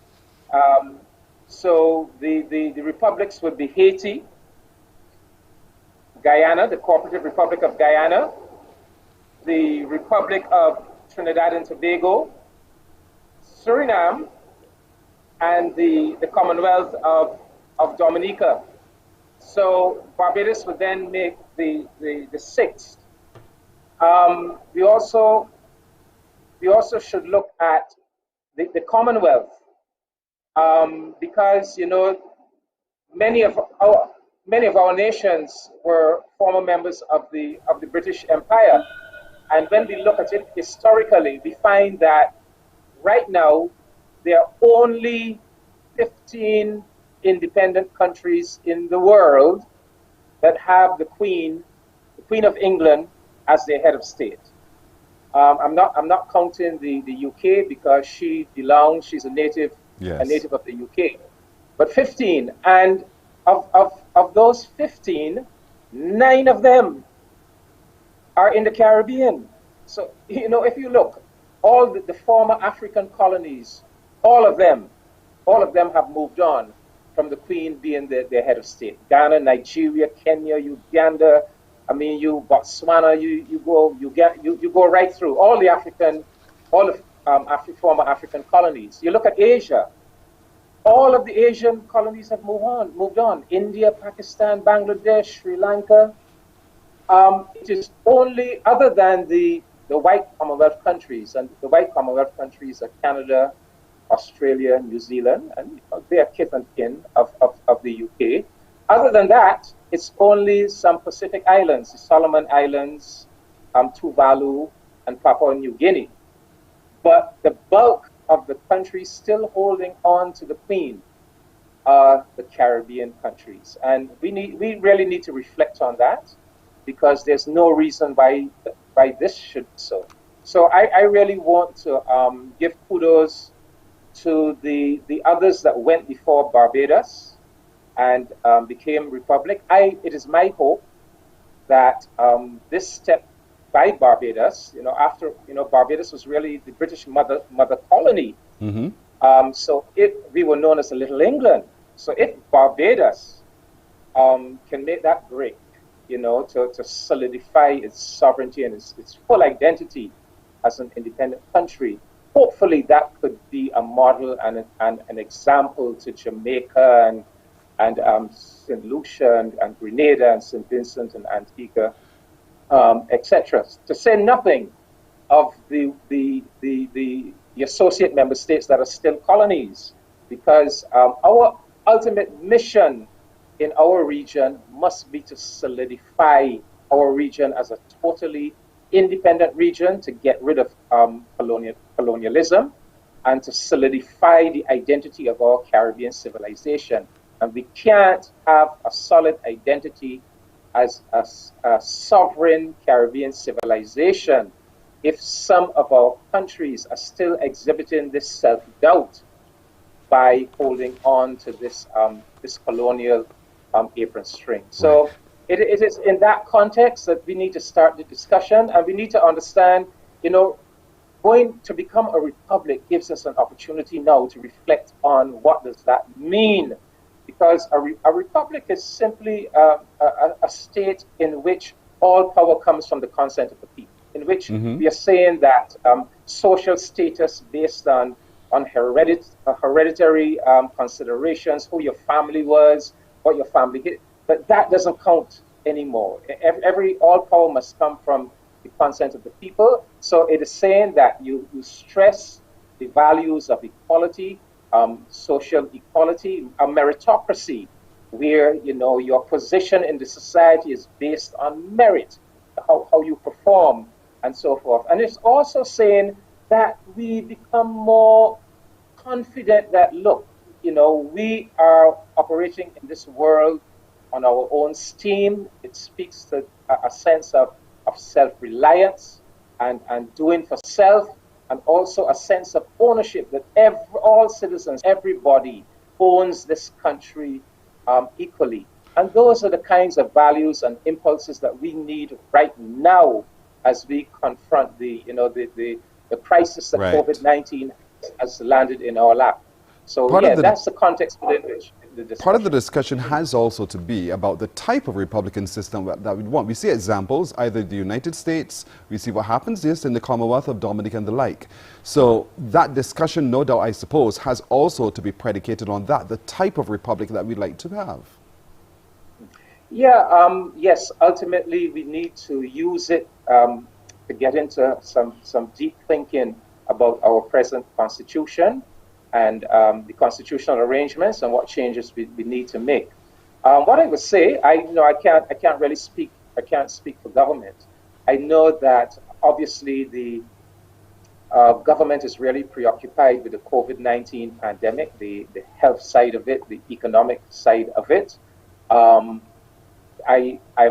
So the republics would be Haiti, Guyana, the Cooperative Republic of Guyana, the Republic of Trinidad and Tobago, Suriname, and the Commonwealth of Dominica. So Barbados would then make the 6th. We also should look at the Commonwealth, because many of our nations were former members of the British Empire, and when we look at it historically, we find that right now there are only 15 independent countries in the world that have the Queen of England, as their head of state. I'm not counting the UK, because she's a native of the UK. But 15, and of those 15, 9 of them are in the Caribbean. So if you look, all the former African colonies, all of them have moved on from the Queen being their head of state. Ghana, Nigeria, Kenya, Uganda, Botswana, you go right through all the former African colonies. You look at Asia, all of the Asian colonies have moved on. India, Pakistan, Bangladesh, Sri Lanka. It is only, other than the white Commonwealth countries, and the white Commonwealth countries are Canada, Australia, New Zealand, and they are kith and kin of the UK. Other than that, it's only some Pacific islands, the Solomon Islands, Tuvalu, and Papua New Guinea. But the bulk of the countries still holding on to the Queen are the Caribbean countries. And we really need to reflect on that, because there's no reason why this should be so. So I really want to give kudos to the others that went before Barbados and became republic. It is my hope that this step by Barbados, after Barbados was really the British mother colony. Mm-hmm. So we were known as a Little England. So if Barbados can make that break, to solidify its sovereignty and its full identity as an independent country, hopefully that could be a model and an example to Jamaica and St. Lucia and Grenada and St. Vincent and Antigua, etc. To say nothing of the associate member states that are still colonies, because our ultimate mission in our region must be to solidify our region as a totally independent region, to get rid of colonialism, and to solidify the identity of our Caribbean civilization. And we can't have a solid identity as a sovereign Caribbean civilization if some of our countries are still exhibiting this self-doubt by holding on to this colonial apron string. So it is in that context that we need to start the discussion, and we need to understand, going to become a republic gives us an opportunity now to reflect on what does that mean, because a republic is simply a state in which all power comes from the consent of the people, in which we are saying that social status based on hereditary considerations, who your family was, what your family did, but that doesn't count anymore. All power must come from the consent of the people. So it is saying that you stress the values of equality, social equality, a meritocracy, where your position in the society is based on merit, how you perform, and so forth. And it's also saying that we become more confident that, look, we are operating in this world on our own steam. It speaks to a sense of self-reliance and doing for self, and also a sense of ownership, that all citizens, everybody owns this country equally. And those are the kinds of values and impulses that we need right now as we confront the crisis that COVID-19 has landed in our lap. So that's the context within which the discussion. Part of the discussion has also to be about the type of Republican system that we want. We see examples, either the United States, we see what happens in the Commonwealth of Dominica and the like. So that discussion, no doubt, I suppose, has also to be predicated on that, the type of republic that we'd like to have. Yeah, yes, ultimately we need to use it to get into some deep thinking about our present constitution and the constitutional arrangements and what changes we need to make. What I would say, I can't really speak. I can't speak for government. I know that obviously the government is really preoccupied with the COVID-19 pandemic, the health side of it, the economic side of it. I'm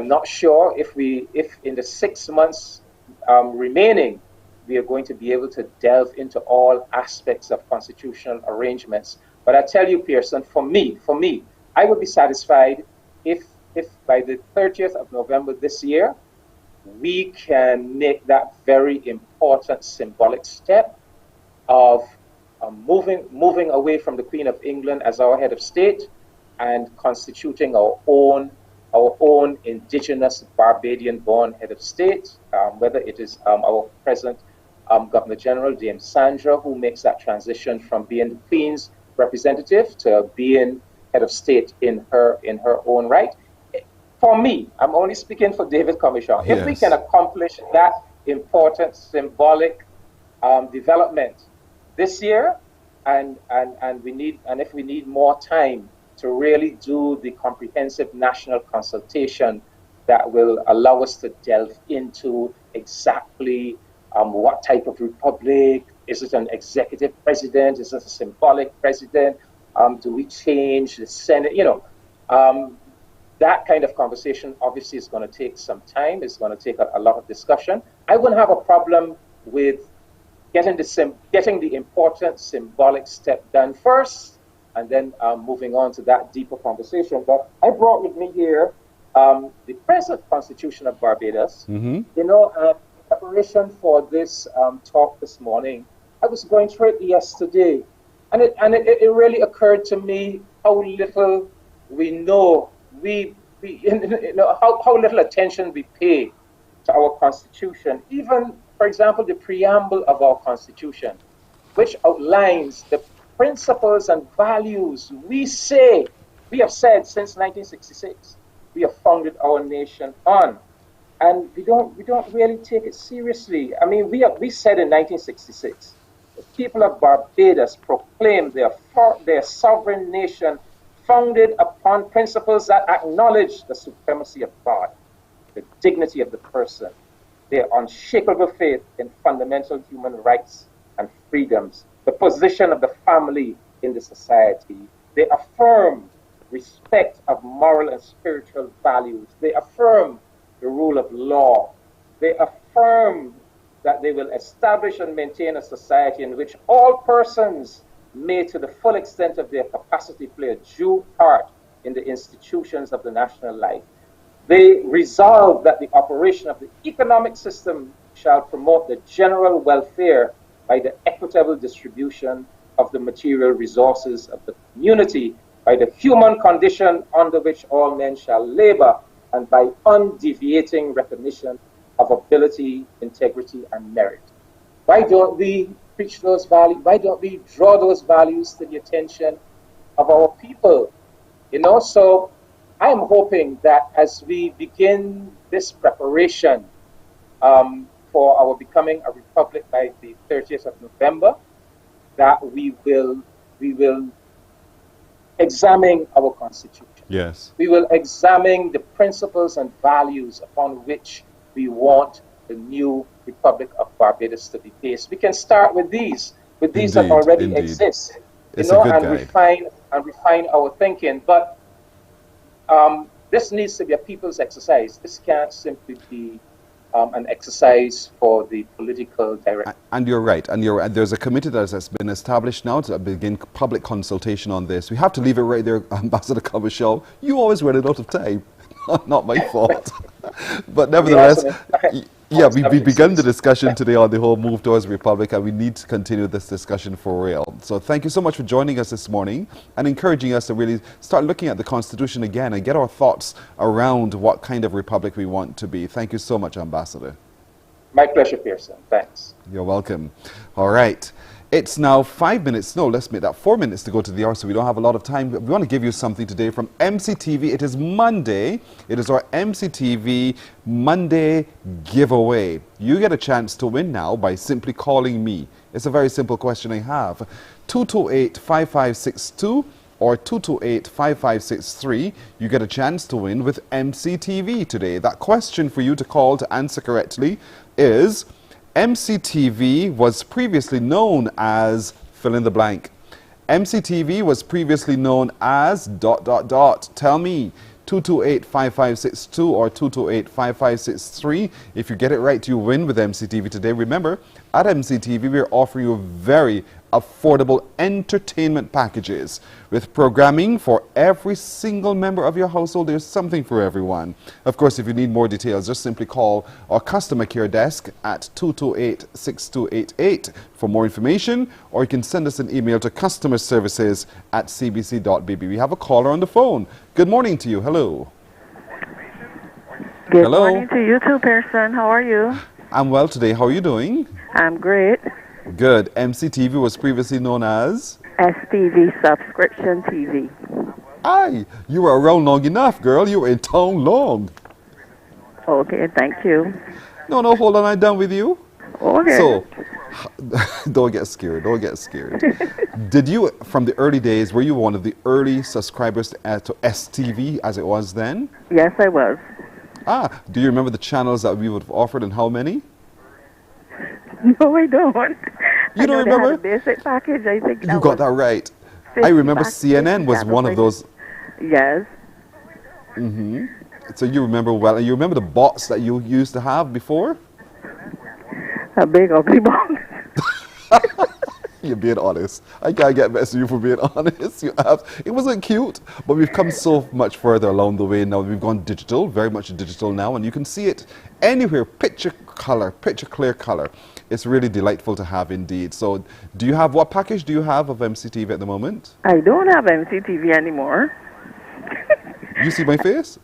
not sure if in the 6 months remaining, we are going to be able to delve into all aspects of constitutional arrangements. But I tell you, Pearson, for me, I would be satisfied if by the 30th of November this year, we can make that very important symbolic step of moving away from the Queen of England as our head of state and constituting our own indigenous Barbadian-born head of state, whether it is our present Governor General, Dame Sandra, who makes that transition from being the Queen's representative to being head of state in her own right. For me, I'm only speaking for David Commission. Yes. If we can accomplish that important symbolic development this year, and if we need more time to really do the comprehensive national consultation that will allow us to delve into exactly what type of republic. Is it an executive president? Is it a symbolic president? Do we change the Senate? That kind of conversation obviously is going to take some time. It's going to take a lot of discussion. I wouldn't have a problem with getting the important symbolic step done first, and then moving on to that deeper conversation. But I brought with me here the present Constitution of Barbados. Mm-hmm. Preparation for this talk this morning, I was going through it yesterday, and it really occurred to me how little we know, how little attention we pay to our Constitution. Even, for example, the preamble of our Constitution, which outlines the principles and values we have said since 1966, we have founded our nation on. And we don't really take it seriously. I mean, we said in 1966, the people of Barbados proclaimed their sovereign nation founded upon principles that acknowledge the supremacy of God, the dignity of the person, their unshakable faith in fundamental human rights and freedoms, the position of the family in the society. They affirm respect of moral and spiritual values. They affirm the rule of law. They affirm that they will establish and maintain a society in which all persons may, to the full extent of their capacity, play a due part in the institutions of the national life. They resolve that the operation of the economic system shall promote the general welfare by the equitable distribution of the material resources of the community, by the human condition under which all men shall labor, and by undeviating recognition of ability, integrity, and merit. Why don't we preach those values? Why don't we draw those values to the attention of our people? So I'm hoping that as we begin this preparation for our becoming a republic by the 30th of November, that we will examine our Constitution. Yes. We will examine the principles and values upon which we want the new Republic of Barbados to be based. We can start with these that already exist, refine our thinking. But this needs to be a people's exercise. This can't simply be an exercise for the political direction. And you're right. And there's a committee that has been established now to begin public consultation on this. We have to leave it right there, Ambassador Covershell. You always run it out of time. Not my fault. But nevertheless, yeah, we begun the discussion today on the whole move towards Republic, and we need to continue this discussion for real. So thank you so much for joining us this morning and encouraging us to really start looking at the Constitution again and get our thoughts around what kind of republic we want to be. Thank you so much, Ambassador. My pleasure, Pearson. Thanks. You're welcome. All right. It's now 5 minutes, no, let's make that 4 minutes to go to the hour, so we don't have a lot of time. We want to give you something today from MCTV. It is Monday. It is our MCTV Monday giveaway. You get a chance to win now by simply calling me. It's a very simple question I have. 228-5562 or 228-5563. You get a chance to win with MCTV today. That question for you to call to answer correctly is: MCTV was previously known as fill in the blank. MCTV was previously known as ... Tell me. 228-5562 or 228-5563. If you get it right, you win with MCTV today. Remember, at MCTV, we're offering you very affordable entertainment packages with programming for every single member of your household. There's something for everyone. Of course, if you need more details, just simply call our customer care desk at 228-6288 for more information, or you can send us an email to customerservices@cbc.bb. We have a caller on the phone. Good morning to you. Hello. Good morning to you too, Pearson. How are you? I'm well today. How are you doing? I'm great. Good. MCTV was previously known as? STV Subscription TV. Aye, you were around long enough, girl. You were in town long. Okay, thank you. No, hold on. I'm done with you. Okay. So, don't get scared. Don't get scared. Did you, from the early days, were you one of the early subscribers to STV as it was then? Yes, I was. Do you remember the channels that we would have offered and how many? No, I don't. You don't remember? They had a basic package, I think. You got that right. I remember CNN was one of those. Yes. So you remember well. And you remember the box that you used to have before? A big ugly box. You're being honest. I can't get mad at you for being honest. It wasn't cute, but we've come so much further along the way now. We've gone digital, very much digital now, and you can see it anywhere, picture clear color. It's really delightful to have indeed. So do you have, what package do you have of MCTV at the moment? I don't have MCTV anymore. You see my face?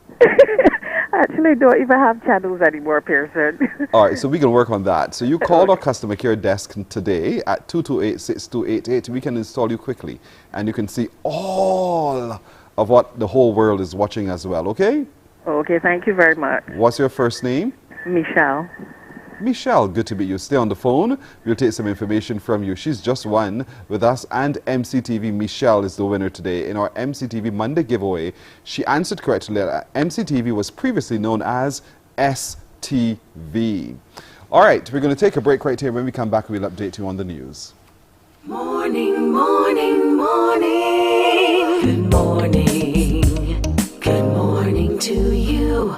Actually, I don't even have channels anymore, Pearson. All right, so we can work on that. So you called our customer care desk today at 228-6288. We can install you quickly, and you can see all of what the whole world is watching as well, okay? Okay, thank you very much. What's your first name? Michelle. Michelle, good to meet you. Stay on the phone. We'll take some information from you. She's just won with us and MCTV. Michelle is the winner today in our MCTV Monday giveaway. She answered correctly that MCTV was previously known as STV. All right, we're going to take a break right here. When we come back, we'll update you on the news. Morning, morning, morning. Good morning. Good morning to you.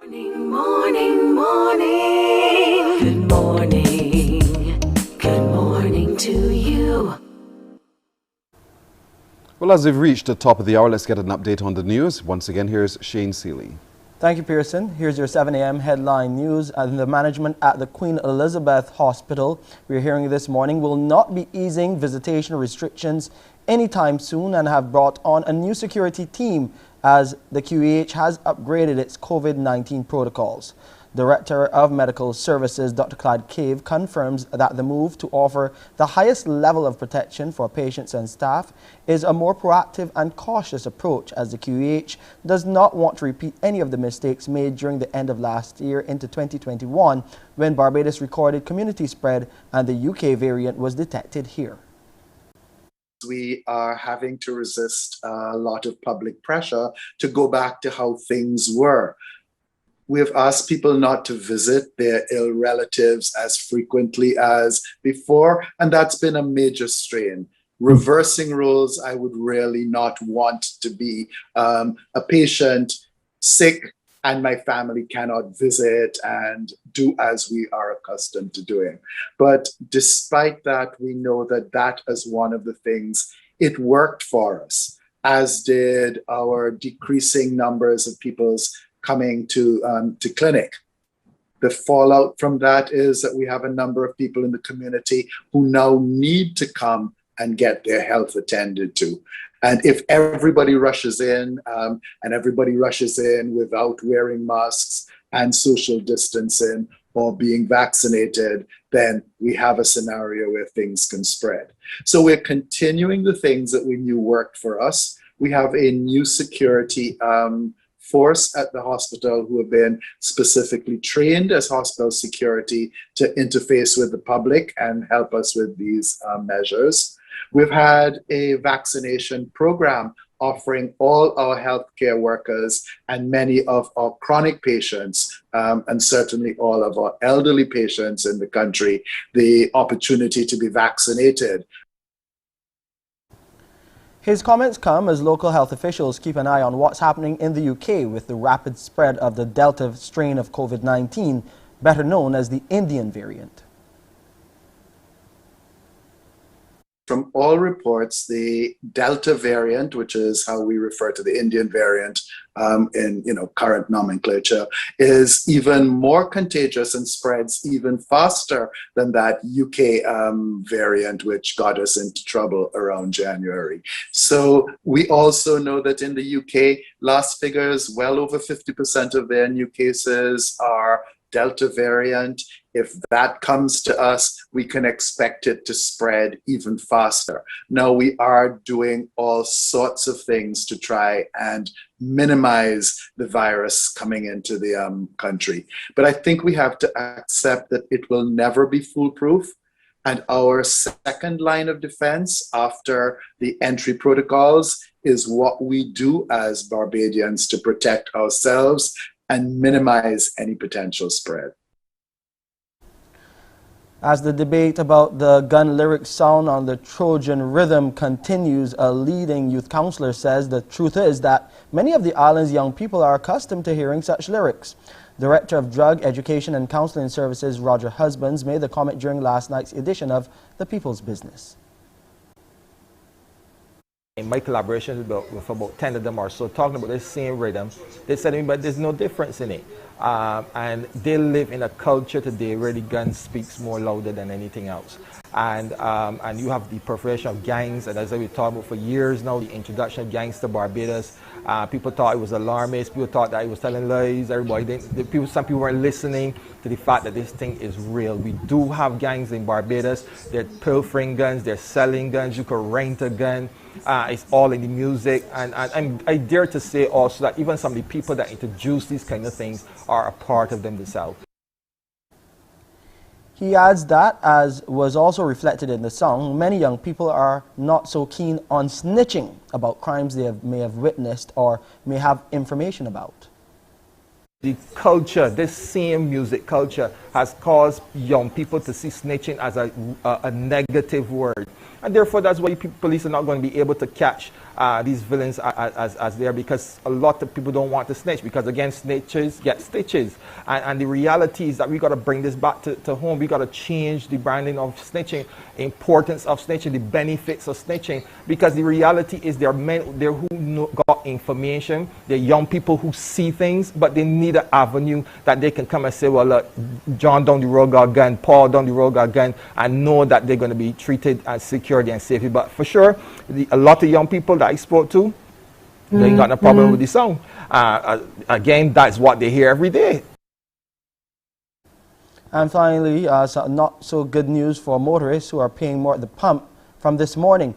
Morning, morning. Good morning. Good morning to you. Well, as we've reached the top of the hour, let's get an update on the news. Once again, here's Shane Seeley. Thank you, Pearson. Here's your 7 a.m. headline news. And the management at the Queen Elizabeth Hospital, we're hearing this morning, will not be easing visitation restrictions anytime soon and have brought on a new security team as the QEH has upgraded its COVID-19 protocols. Director of Medical Services, Dr. Clyde Cave, confirms that the move to offer the highest level of protection for patients and staff is a more proactive and cautious approach, as the QEH does not want to repeat any of the mistakes made during the end of last year into 2021 when Barbados recorded community spread and the UK variant was detected here. We are having to resist a lot of public pressure to go back to how things were. We have asked people not to visit their ill relatives as frequently as before, and that's been a major strain. Reversing rules, I would really not want to be a patient sick and my family cannot visit and do as we are accustomed to doing. But despite that, we know that that is one of the things, it worked for us, as did our decreasing numbers of people's coming to clinic. The fallout from that is that we have a number of people in the community who now need to come and get their health attended to. And if everybody rushes in and everybody rushes in without wearing masks and social distancing or being vaccinated, then we have a scenario where things can spread. So we're continuing the things that we knew worked for us. We have a new security force at the hospital who have been specifically trained as hospital security to interface with the public and help us with these measures. We've had a vaccination program offering all our healthcare workers and many of our chronic patients, and certainly all of our elderly patients in the country, the opportunity to be vaccinated. His comments come as local health officials keep an eye on what's happening in the UK with the rapid spread of the Delta strain of COVID-19, better known as the Indian variant. From all reports, the Delta variant, which is how we refer to the Indian variant in current nomenclature, is even more contagious and spreads even faster than that UK variant, which got us into trouble around January. So we also know that in the UK, last figures, well over 50% of their new cases are Delta variant. If that comes to us, we can expect it to spread even faster. Now, we are doing all sorts of things to try and minimize the virus coming into the country. But I think we have to accept that it will never be foolproof. And our second line of defense after the entry protocols is what we do as Barbadians to protect ourselves and minimize any potential spread. As the debate about the gun lyrics sound on the Trojan rhythm continues, a leading youth counselor says the truth is that many of the island's young people are accustomed to hearing such lyrics. Director of Drug Education and Counseling Services, Roger Husbands, made the comment during last night's edition of The People's Business. In my collaboration with about 10 of them or so, talking about the same rhythm, they said to me, but there's no difference in it. And they live in a culture today where the gun speaks more louder than anything else. And you have the proliferation of gangs, and as we've talked about for years now, the introduction of gangs to Barbados. People thought it was alarmist, people thought that it was telling lies, everybody didn't, some people weren't listening to the fact that this thing is real. We do have gangs in Barbados. They're pilfering guns, they're selling guns, you can rent a gun. It's all in the music, and I dare to say also that even some of the people that introduce these kind of things are a part of them themselves. He adds that, as was also reflected in the song, many young people are not so keen on snitching about crimes they may have witnessed or may have information about. The culture, this same music culture, has caused young people to see snitching as a negative word. And therefore, that's why police are not going to be able to catch these villains as they are, because a lot of people don't want to snitch, because again, snitches get stitches. And the reality is that we got to bring this back to home. We got to change the branding of snitching, importance of snitching, the benefits of snitching, because the reality is there are men there who got information. There are young people who see things, but they need an avenue that they can come and say, well, look, John down the road got a gun, Paul down the road got a gun, and know that they're going to be treated as security and safety. But for sure, a lot of young people that I spoke to, they ain't got no problem with the song. Again, that's what they hear every day. And finally, some not so good news for motorists who are paying more at the pump from this morning.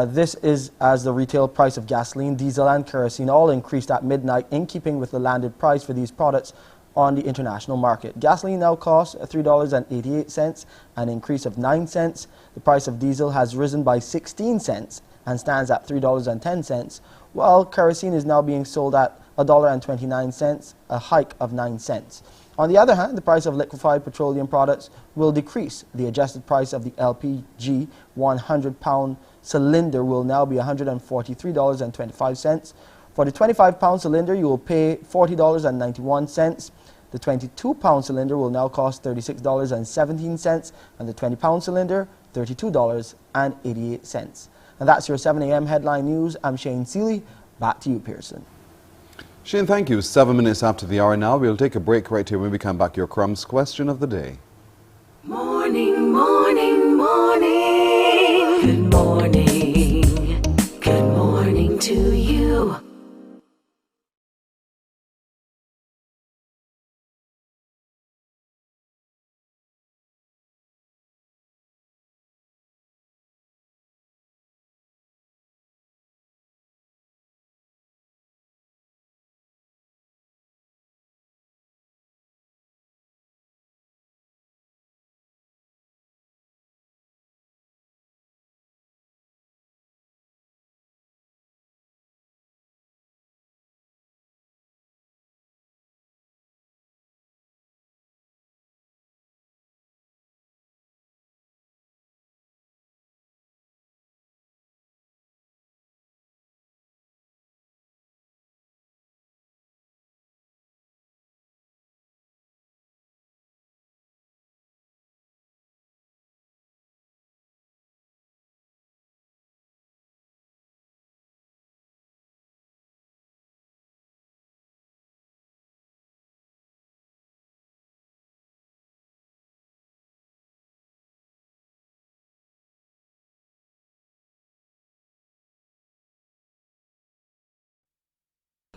This is as the retail price of gasoline, diesel and kerosene all increased at midnight, in keeping with the landed price for these products on the international market. Gasoline now costs $3.88, an increase of 9 cents. The price of diesel has risen by 16 cents and stands at $3.10, while kerosene is now being sold at $1.29, a hike of 9 cents. On the other hand, the price of liquefied petroleum products will decrease. The adjusted price of the LPG 100-pound cylinder will now be $143.25. For the 25-pound cylinder, you will pay $40.91. The 22-pound cylinder will now cost $36.17, and the 20-pound cylinder, $32.88. And that's your 7 a.m. headline news. I'm Shane Seeley. Back to you, Pearson. Shane, thank you. 7 minutes after the hour now. We'll take a break right here. When we come back, your Crumbs question of the day. Morning, morning, morning. Good morning. Good morning to you.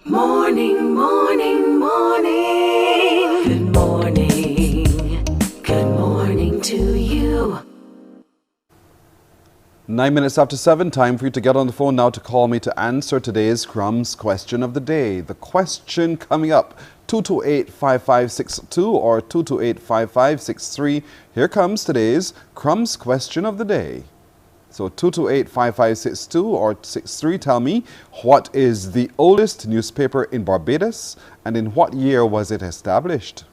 Morning, morning, morning. Good morning. Good morning to you. 9 minutes after 7, time for you to get on the phone now to call me to answer today's Crumbs question of the day. The question coming up, 228-5562 or 228-5563. Here comes today's Crumbs question of the day. So 228-5562 or 63, tell me, what is the oldest newspaper in Barbados and in what year was it established?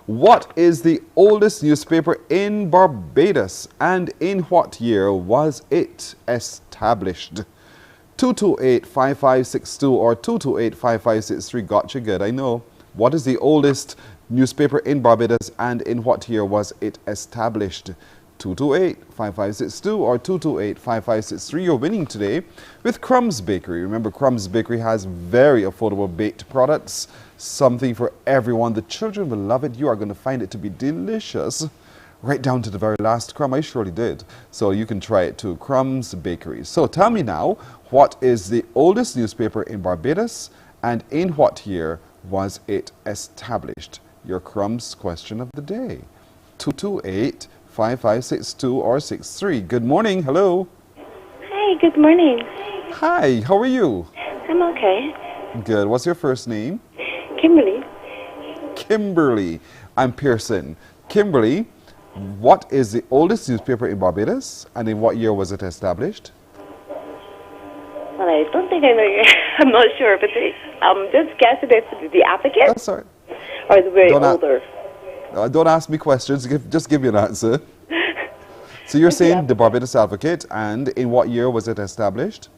What is the oldest newspaper in Barbados and in what year was it established? 228-5562 or 228-5563, got you good, I know. What is the oldest newspaper in Barbados and in what year was it established? 228-5562 or 228-5563. You're winning today with Crumbs Bakery. Remember, Crumbs Bakery has very affordable baked products, something for everyone. The children will love it. You are going to find it to be delicious, right down to the very last crumb. I surely did. So you can try it too. Crumbs Bakery. So tell me now, what is the oldest newspaper in Barbados and in what year was it established? Your Crumbs question of the day. 228-5562 or 63. Good morning. Hello. Hi, good morning. Hi, how are you? I'm okay. Good. What's your first name? Kimberly. Kimberly. I'm Pearson. Kimberly, what is the oldest newspaper in Barbados and in what year was it established? Well, I don't think I know. I'm not sure, but just guessing it's the Advocate. That's all right. Or the very older. Don't ask me questions. Just give me an answer. So you're saying the Barbados Advocate, and in what year was it established?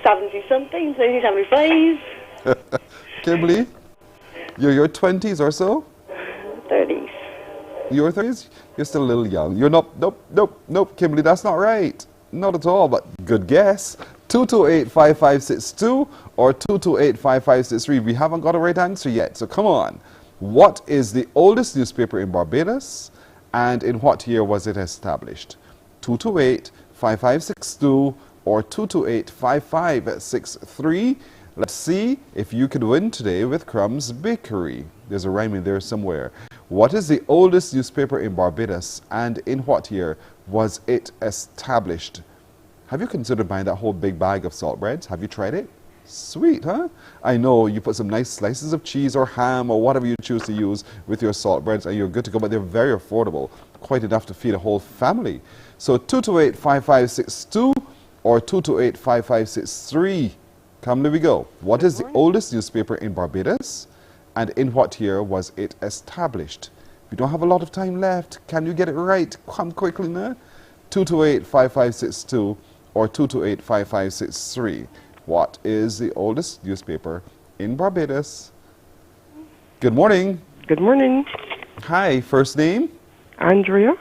70-something, 1975. Kimberly, you're your 20s or so? 30s. Your 30s? You're still a little young. You're not, nope, Kimberly, that's not right. Not at all, but good guess. 228-5562 or 228-5563. We haven't got a right answer yet, so come on. What is the oldest newspaper in Barbados, and in what year was it established? 228-5562 or 228-5563. Let's see if you could win today with Crumb's Bakery. There's a rhyme in there somewhere. What is the oldest newspaper in Barbados, and in what year was it established? Have you considered buying that whole big bag of salt breads? Have you tried it? Sweet, huh? I know you put some nice slices of cheese or ham or whatever you choose to use with your salt breads and you're good to go, but they're very affordable, quite enough to feed a whole family. So 228-5562 or 228-5563. Come, there we go. What is the oldest newspaper in Barbados, and in what year was it established? We don't have a lot of time left. Can you get it right? Come quickly now. 228-5562 or 228-5563. What is the oldest newspaper in Barbados? Good morning. Good morning. Hi, first name? Andrea.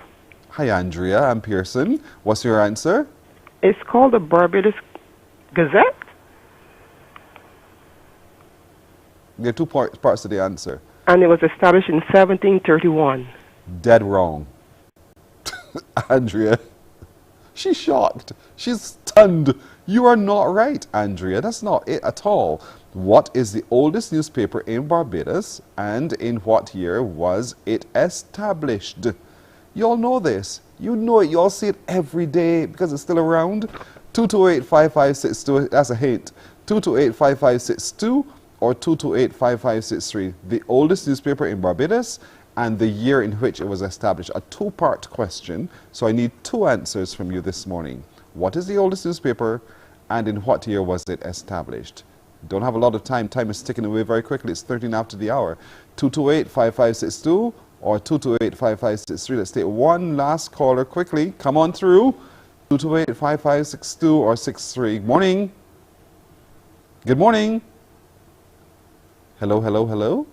Hi, Andrea. I'm Pearson. What's your answer? It's called the Barbados Gazette. There are two parts to the answer. And it was established in 1731. Dead wrong. Andrea. She's shocked. She's stunned. You are not right, Andrea. That's not it at all. What is the oldest newspaper in Barbados, and in what year was it established? You all know this. You know it. You all see it every day because it's still around. 228-5562. That's a hint. 228-5562 or 228-5563. The oldest newspaper in Barbados and the year in which it was established. A two-part question, so I need two answers from you this morning. What is the oldest newspaper, and in what year was it established? Don't have a lot of time. Time is ticking away very quickly. It's 13 after the hour. 228-5562 or 228-5563. Let's take one last caller quickly. Come on through. 228-5562 or 63. Morning. Good morning. Hello, hello, hello.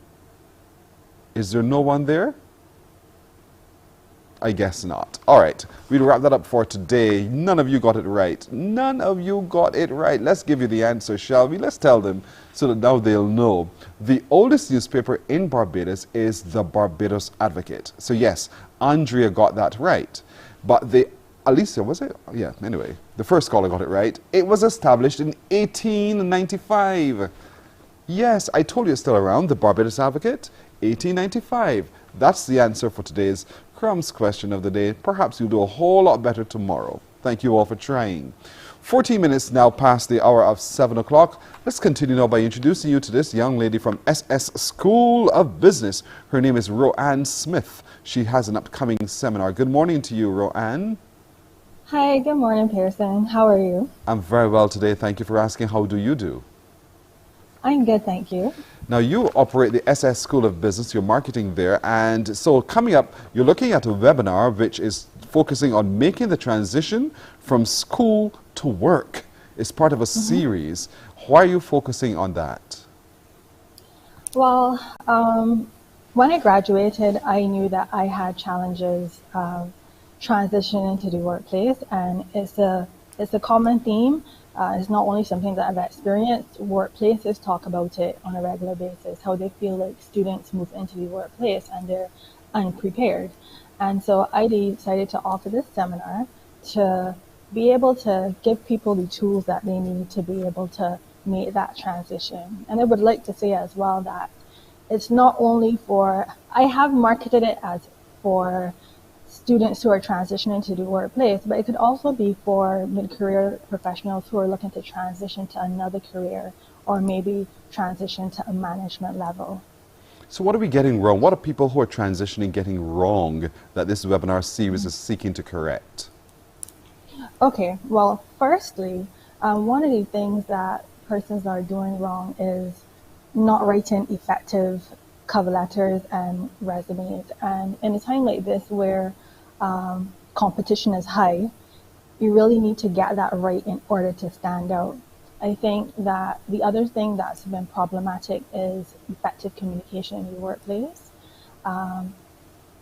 Is there no one there? I guess not. All right, we'll wrap that up for today. None of you got it right. None of you got it right. Let's give you the answer, shall we? Let's tell them so that now they'll know. The oldest newspaper in Barbados is the Barbados Advocate. So yes, Andrea got that right. But Alicia, was it? Yeah, anyway, the first caller got it right. It was established in 1895. Yes, I told you it's still around, the Barbados Advocate. 1895. That's the answer for today's Crumbs question of the day. Perhaps you'll do a whole lot better tomorrow. Thank you all for trying. 14 minutes now past the hour of 7 o'clock. Let's continue now by introducing you to this young lady from SS School of Business. Her name is Roanne Smith. She has an upcoming seminar. Good morning to you, Roanne. Hi, good morning, Pearson. How are you? I'm very well today. Thank you for asking. How do you do? I'm good, thank you. Now, you operate the SS School of Business, you're marketing there, and so coming up, you're looking at a webinar which is focusing on making the transition from school to work. It's part of a series. Why are you focusing on that? Well, when I graduated, I knew that I had challenges transitioning to the workplace, and it's a common theme. It's not only something that I've experienced. Workplaces talk about it on a regular basis, how they feel like students move into the workplace and they're unprepared. And so I decided to offer this seminar to be able to give people the tools that they need to be able to make that transition. And I would like to say as well that it's not only for, I have marketed it as for students who are transitioning to the workplace, but it could also be for mid-career professionals who are looking to transition to another career or maybe transition to a management level. So what are we getting wrong? What are people who are transitioning getting wrong that this webinar series is seeking to correct? Okay, well, firstly, one of the things that persons are doing wrong is not writing effective cover letters and resumes. And in a time like this where competition is high, you really need to get that right in order to stand out. I think that the other thing that's been problematic is effective communication in the workplace. Um,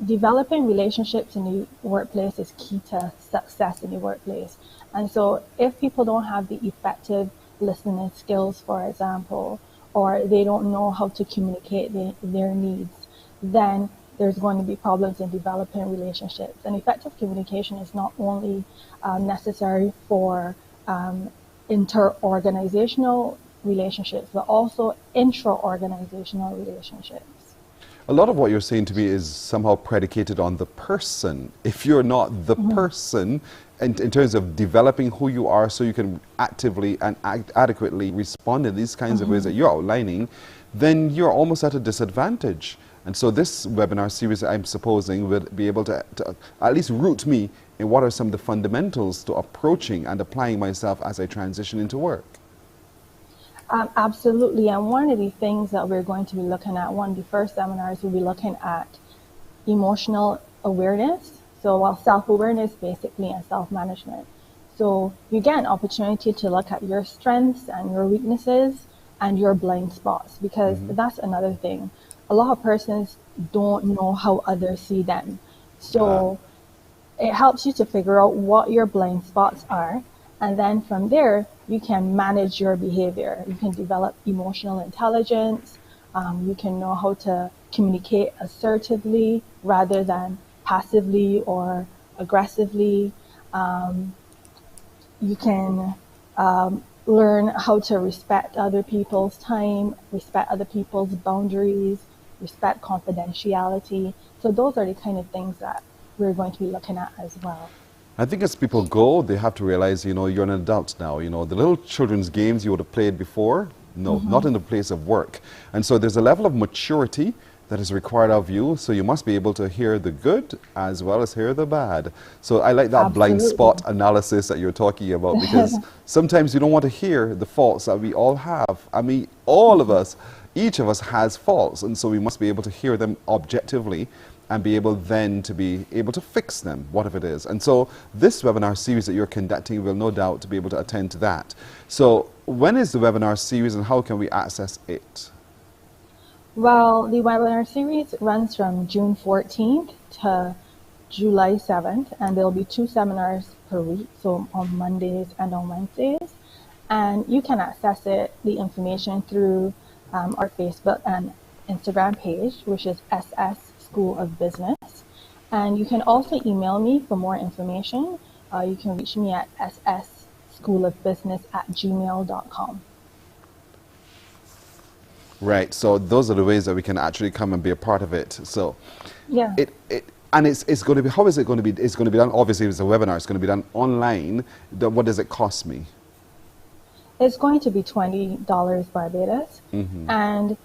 Developing relationships in the workplace is key to success in the workplace. And so if people don't have the effective listening skills, for example, or they don't know how to communicate their needs, then there's going to be problems in developing relationships. And effective communication is not only necessary for inter-organizational relationships, but also intra-organizational relationships. A lot of what you're saying to me is somehow predicated on the person. If you're not the person, in terms of developing who you are so you can actively and adequately respond in these kinds of ways that you're outlining, then you're almost at a disadvantage. And so this webinar series, I'm supposing, would be able to at least root me in what are some of the fundamentals to approaching and applying myself as I transition into work. Absolutely, and one of the things that we're going to be looking at, one of the first seminars, we'll be looking at emotional awareness. So, well, self-awareness basically and self-management. So you get an opportunity to look at your strengths and your weaknesses and your blind spots, because that's another thing. A lot of persons don't know how others see them. So it helps you to figure out what your blind spots are. And then from there, you can manage your behavior. You can develop emotional intelligence. You can know how to communicate assertively rather than passively or aggressively. You can learn how to respect other people's time, respect other people's boundaries, respect confidentiality. So those are the kind of things that we're going to be looking at as well. I think as people go, they have to realize, you know, you're an adult now. You know, the little children's games you would have played before, no, not in the place of work. And so there's a level of maturity that is required of you. So you must be able to hear the good as well as hear the bad. So I like that blind spot analysis that you're talking about, because sometimes you don't want to hear the faults that we all have. I mean, all of us, each of us has faults. And so we must be able to hear them objectively and be able then to be able to fix them, whatever it is. And so this webinar series that you're conducting will no doubt to be able to attend to that. So when is the webinar series and how can we access it? Well, the webinar series runs from June 14th to July 7th, and there'll be 2 seminars per week, so on Mondays and on Wednesdays. And you can access the information through our Facebook and Instagram page, which is SS School of Business. And you can also email me for more information. You can reach me at sschoolofbusiness@gmail.com. Right, so those are the ways that we can actually come and be a part of it. So yeah, and it's going to be, how is it going to be? It's going to be done, obviously it's a webinar, it's going to be done online. What does it cost me? It's going to be $20 Barbados. And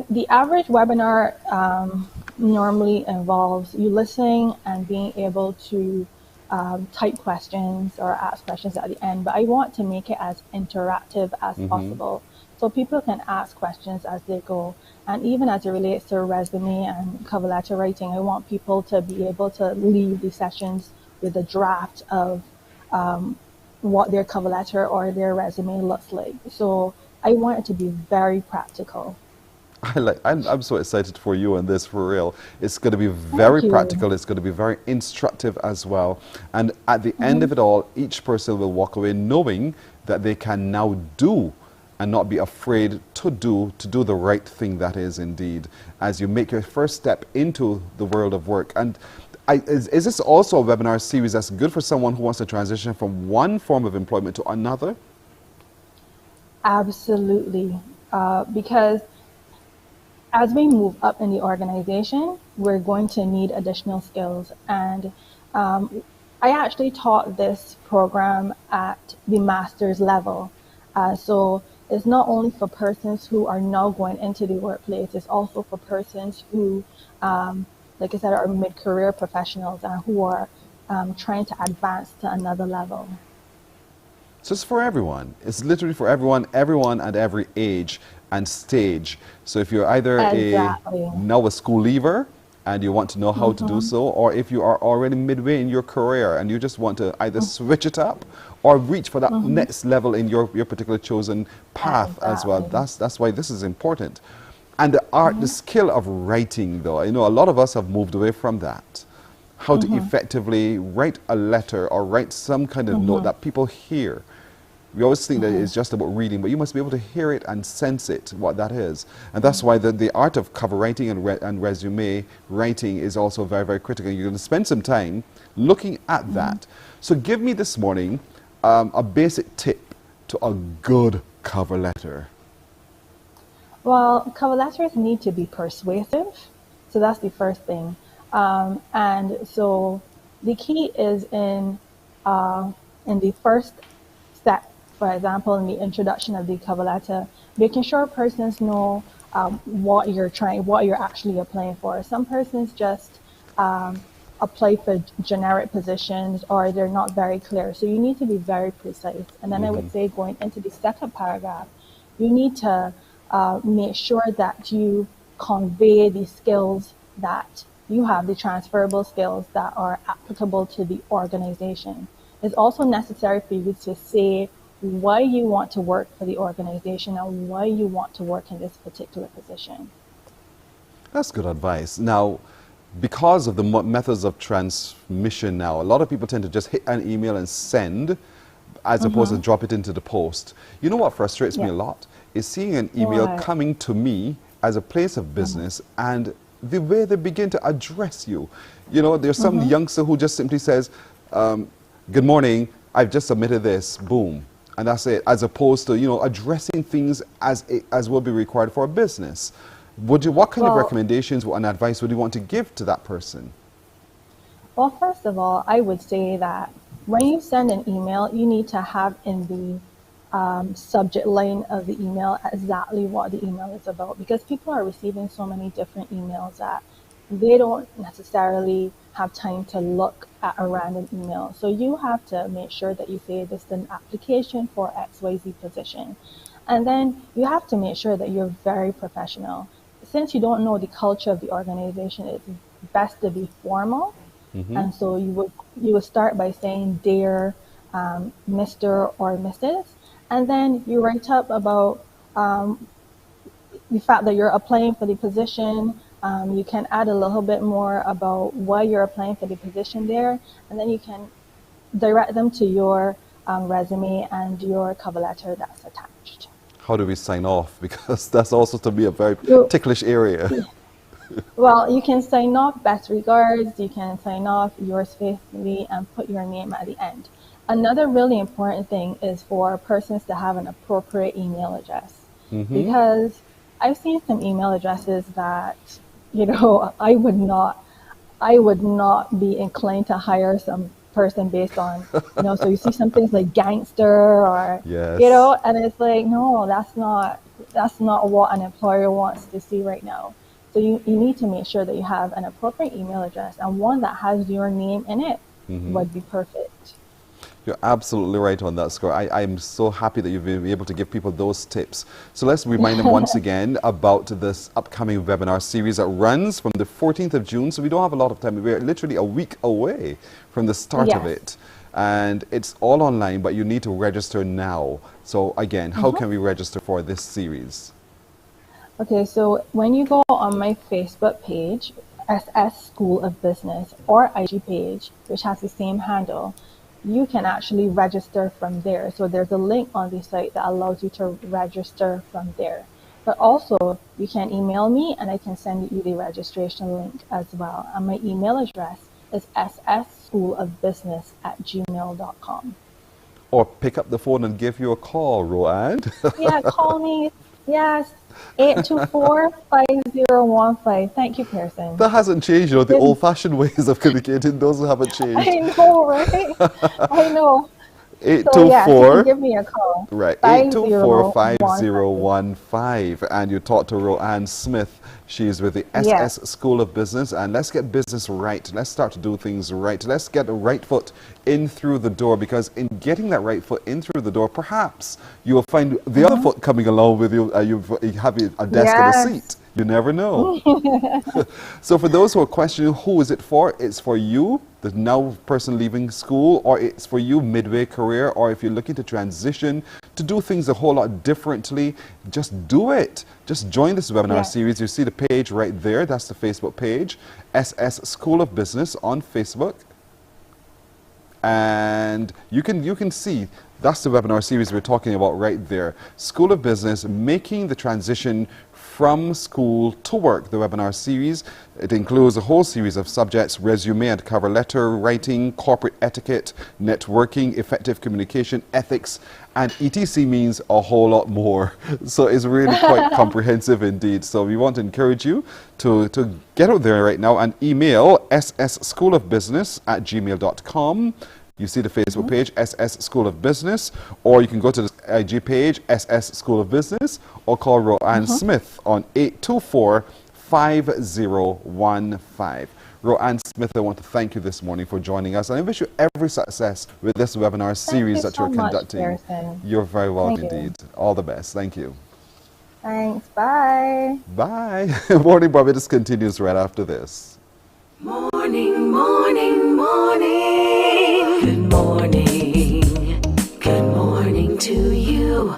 the average webinar normally involves you listening and being able to type questions or ask questions at the end, but I want to make it as interactive as possible. So people can ask questions as they go. And even as it relates to resume and cover letter writing, I want people to be able to leave the sessions with a draft of what their cover letter or their resume looks like. So I want it to be very practical. I'm so excited for you and this, for real. It's going to be very practical. It's going to be very instructive as well. And at the end of it all, each person will walk away knowing that they can now do and not be afraid to do the right thing, that is indeed, as you make your first step into the world of work. And is this also a webinar series that's good for someone who wants to transition from one form of employment to another? Absolutely, because as we move up in the organization, we're going to need additional skills. And I actually taught this program at the master's level. So it's not only for persons who are now going into the workplace, it's also for persons who, like I said, are mid-career professionals and who are trying to advance to another level. So it's for everyone. It's literally for everyone at every age and stage. So if you're either now a school leaver and you want to know how to do so, or if you are already midway in your career and you just want to either switch it up or reach for that next level in your particular chosen path as well. That's why this is important. And the art, the skill of writing, though, I know a lot of us have moved away from that. How to effectively write a letter or write some kind of note that people hear. We always think that it's just about reading, but you must be able to hear it and sense it, what that is. And that's why the art of cover writing and resume writing is also very, very critical. You're going to spend some time looking at that. So give me this morning a basic tip to a good cover letter. Well, cover letters need to be persuasive. So that's the first thing. And so the key is in the first step. For example, in the introduction of the cover letter, making sure persons know what you're actually applying for. Some persons just apply for generic positions, or they're not very clear. So you need to be very precise. And then I would say, going into the second paragraph, you need to make sure that you convey the skills that you have, the transferable skills that are applicable to the organization. It's also necessary for you to say why you want to work for the organization and why you want to work in this particular position. That's good advice. Now, because of the methods of transmission now, a lot of people tend to just hit an email and send, as opposed to drop it into the post. You know what frustrates me a lot? Is seeing an email coming to me as a place of business and the way they begin to address you. You know, there's some youngster who just simply says, good morning, I've just submitted this, boom. And that's it, as opposed to, you know, addressing things as will be required for a business. What kind of recommendations and advice would you want to give to that person? Well, first of all, I would say that when you send an email, you need to have in the subject line of the email exactly what the email is about, because people are receiving so many different emails that they don't necessarily have time to look at a random email. So you have to make sure that you say this is an application for XYZ position. And then you have to make sure that you're very professional. Since you don't know the culture of the organization, it's best to be formal. And so you would start by saying dear, Mr. or Mrs. And then you write up about the fact that you're applying for the position. You can add a little bit more about why you're applying for the position there, and then you can direct them to your resume and your cover letter that's attached. How do we sign off? Because that's also to be a very ticklish area. Well, you can sign off best regards, you can sign off yours faithfully, and put your name at the end. Another really important thing is for persons to have an appropriate email address, because I've seen some email addresses that, you know, I would not be inclined to hire some person based on, you know, so you see some things like gangster or, you know, and it's like, no, that's not what an employer wants to see right now. So you need to make sure that you have an appropriate email address, and one that has your name in it would be perfect. You're absolutely right on that score. I'm so happy that you've been able to give people those tips. So let's remind them once again about this upcoming webinar series that runs from the 14th of June. So we don't have a lot of time. We're literally a week away from the start of it. And it's all online, but you need to register now. So again, how can we register for this series? Okay, so when you go on my Facebook page, SS School of Business, or IG page, which has the same handle, you can actually register from there. So there's a link on the site that allows you to register from there. But also, you can email me and I can send you the registration link as well. And my email address is sschoolofbusiness@gmail.com. Or pick up the phone and give you a call, Roanne. Yeah, call me. Yes, 824-5015. Thank you, Pearson. That hasn't changed, you know, the old-fashioned ways of communicating, those haven't changed. I know, right? I know. 824, so, yeah, you can give me a call. Right, 824-5015. And you talk to Roanne Smith. She's with the SS School of Business. And let's get business right. Let's start to do things right. Let's get the right foot in through the door, because in getting that right foot in through the door, perhaps you will find the other foot coming along with you. You have a desk and a seat. You never know. So for those who are questioning who is it for, it's for you, the now person leaving school, or it's for you midway career, or if you're looking to transition to do things a whole lot differently, just do it. Just join this webinar series. You see the page right there. That's the Facebook page, SS School of Business on Facebook. And you can see that's the webinar series we're talking about right there. School of Business, making the transition from school to work, the webinar series. It includes a whole series of subjects: resume and cover letter writing, corporate etiquette, networking, effective communication, ethics, and ETC means a whole lot more. So it's really quite comprehensive indeed. So we want to encourage you to get out there right now and email sschoolofbusiness@gmail.com. You see the Facebook page, SS School of Business, or you can go to the IG page, SS School of Business, or call Roanne Smith on 824-5015. Roanne Smith, I want to thank you this morning for joining us, and I wish you every success with this webinar series that you're conducting. You're very welcome indeed. All the best. Thank you. Thanks. Bye. Bye. Morning Barbados continues right after this. Morning, morning, morning. Good morning. Good morning to you.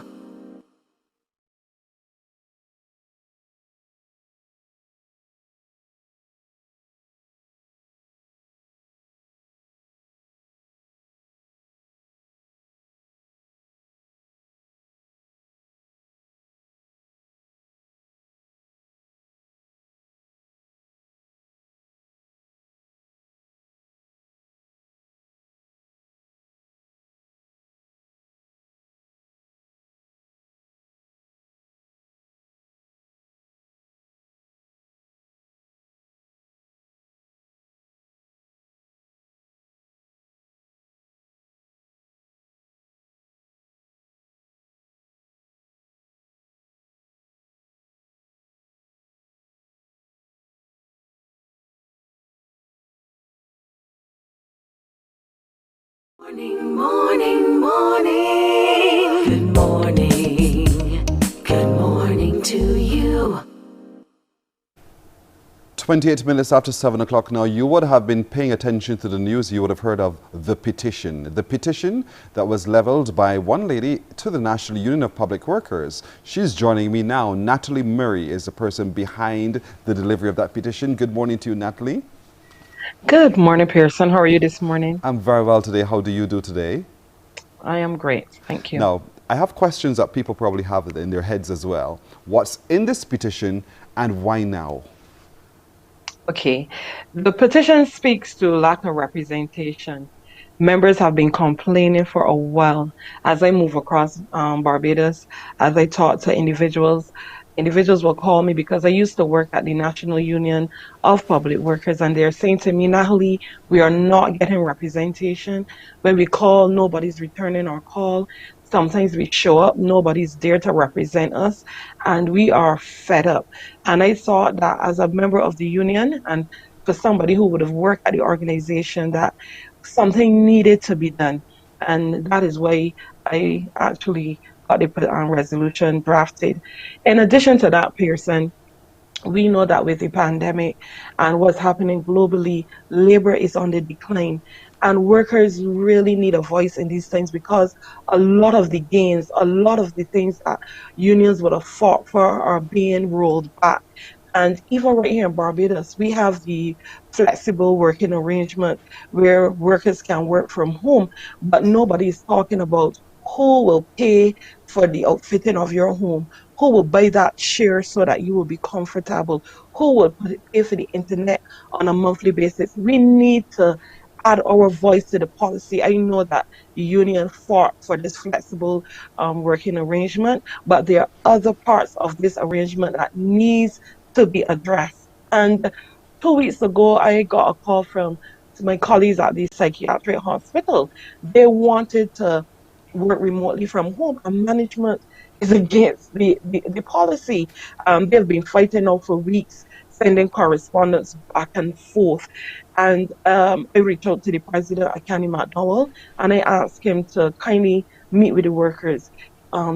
Morning, morning, morning. Good morning. Good morning to you. 28 minutes after 7 o'clock now. You would have been paying attention to the news. You would have heard of the petition. The petition that was leveled by one lady to the National Union of Public Workers. She's joining me now. Natalie Murray is the person behind the delivery of that petition. Good morning to you, Natalie. Good morning, Pearson. How are you this morning? I'm very well today. How do you do today? I am great. Thank you. Now, I have questions that people probably have in their heads as well. What's in this petition and why now? Okay. The petition speaks to lack of representation. Members have been complaining for a while. As I move across Barbados, as I talk to individuals will call me because I used to work at the National Union of Public Workers, and they're saying to me, Natalie, we are not getting representation. When we call, nobody's returning our call. Sometimes we show up, nobody's there to represent us, and we are fed up. And I thought that as a member of the union, and for somebody who would have worked at the organization, that something needed to be done. And that is why I actually got the resolution drafted. In addition to that, Pearson, we know that with the pandemic and what's happening globally, labor is on the decline. And workers really need a voice in these things because a lot of the gains, a lot of the things that unions would have fought for are being rolled back. And even right here in Barbados, we have the flexible working arrangement where workers can work from home, but nobody's talking about who will pay for the outfitting of your home, who will buy that chair so that you will be comfortable, who will pay for the internet on a monthly basis. We need to add our voice to the policy. I know that the union fought for this flexible working arrangement, but there are other parts of this arrangement that needs to be addressed. And 2 weeks ago, I got a call from my colleagues at the psychiatric hospital. They wanted to work remotely from home, and management is against the policy. They've been fighting now for weeks, sending correspondence back and forth. And I reached out to the president, Akani McDowell, and I asked him to kindly meet with the workers.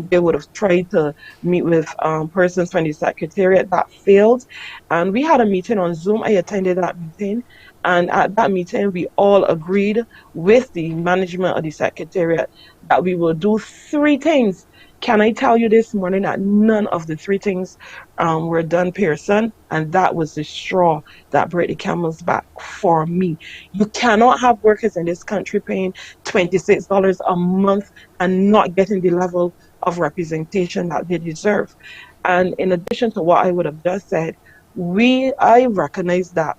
they would have tried to meet with persons from the secretariat. That failed. And we had a meeting on Zoom. I attended that meeting. And at that meeting, we all agreed with the management of the secretariat that we will do three things. Can I tell you this morning that none of the three things were done, Pearson? And that was the straw that broke the camel's back for me. You cannot have workers in this country paying $26 a month and not getting the level of representation that they deserve. And in addition to what I would have just said, I recognize that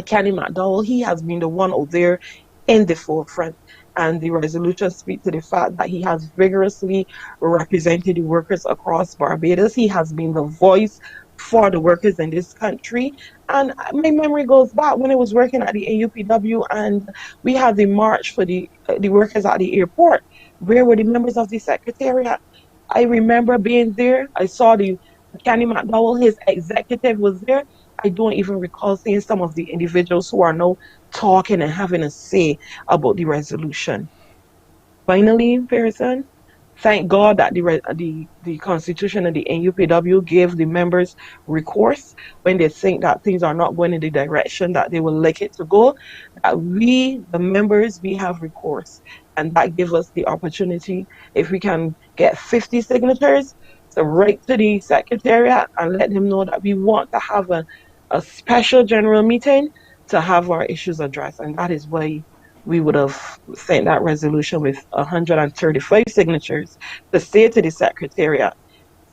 Kenny McDowell, he has been the one out there in the forefront. And the resolution speaks to the fact that he has vigorously represented the workers across Barbados. He has been the voice for the workers in this country. And my memory goes back when I was working at the AUPW and we had the march for the workers at the airport. Where were the members of the secretariat? I remember being there. I saw the Kenny McDowell, his executive was there. I don't even recall seeing some of the individuals who are now talking and having a say about the resolution. Finally, Pearson, thank God that the Constitution and the NUPW gave the members recourse when they think that things are not going in the direction that they would like it to go, that we, the members, we have recourse. And that gives us the opportunity, if we can get 50 signatures, to write to the Secretariat and let them know that we want to have a special general meeting to have our issues addressed. And that is why we would have sent that resolution with 135 signatures to say to the Secretariat,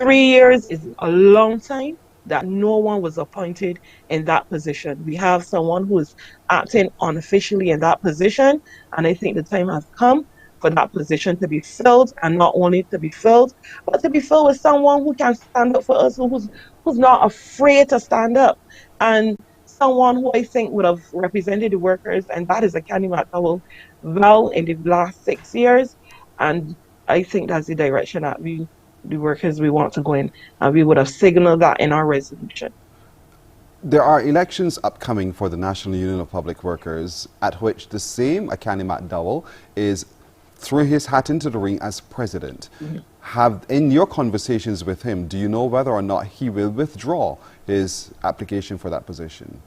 3 years is a long time that no one was appointed in that position. We have someone who is acting unofficially in that position, and I think the time has come for that position to be filled, and not only to be filled, but to be filled with someone who can stand up for us, who's not afraid to stand up, and someone who I think would have represented the workers, and that is a Kenny McDowell well in the last 6 years. And I think that's the direction that the workers we want to go in, and we would have signaled that in our resolution. There are elections upcoming for the National Union of Public Workers, at which the same Akani McDowell is throwing his hat into the ring as president. In your conversations with him, do you know whether or not he will withdraw his application for that position?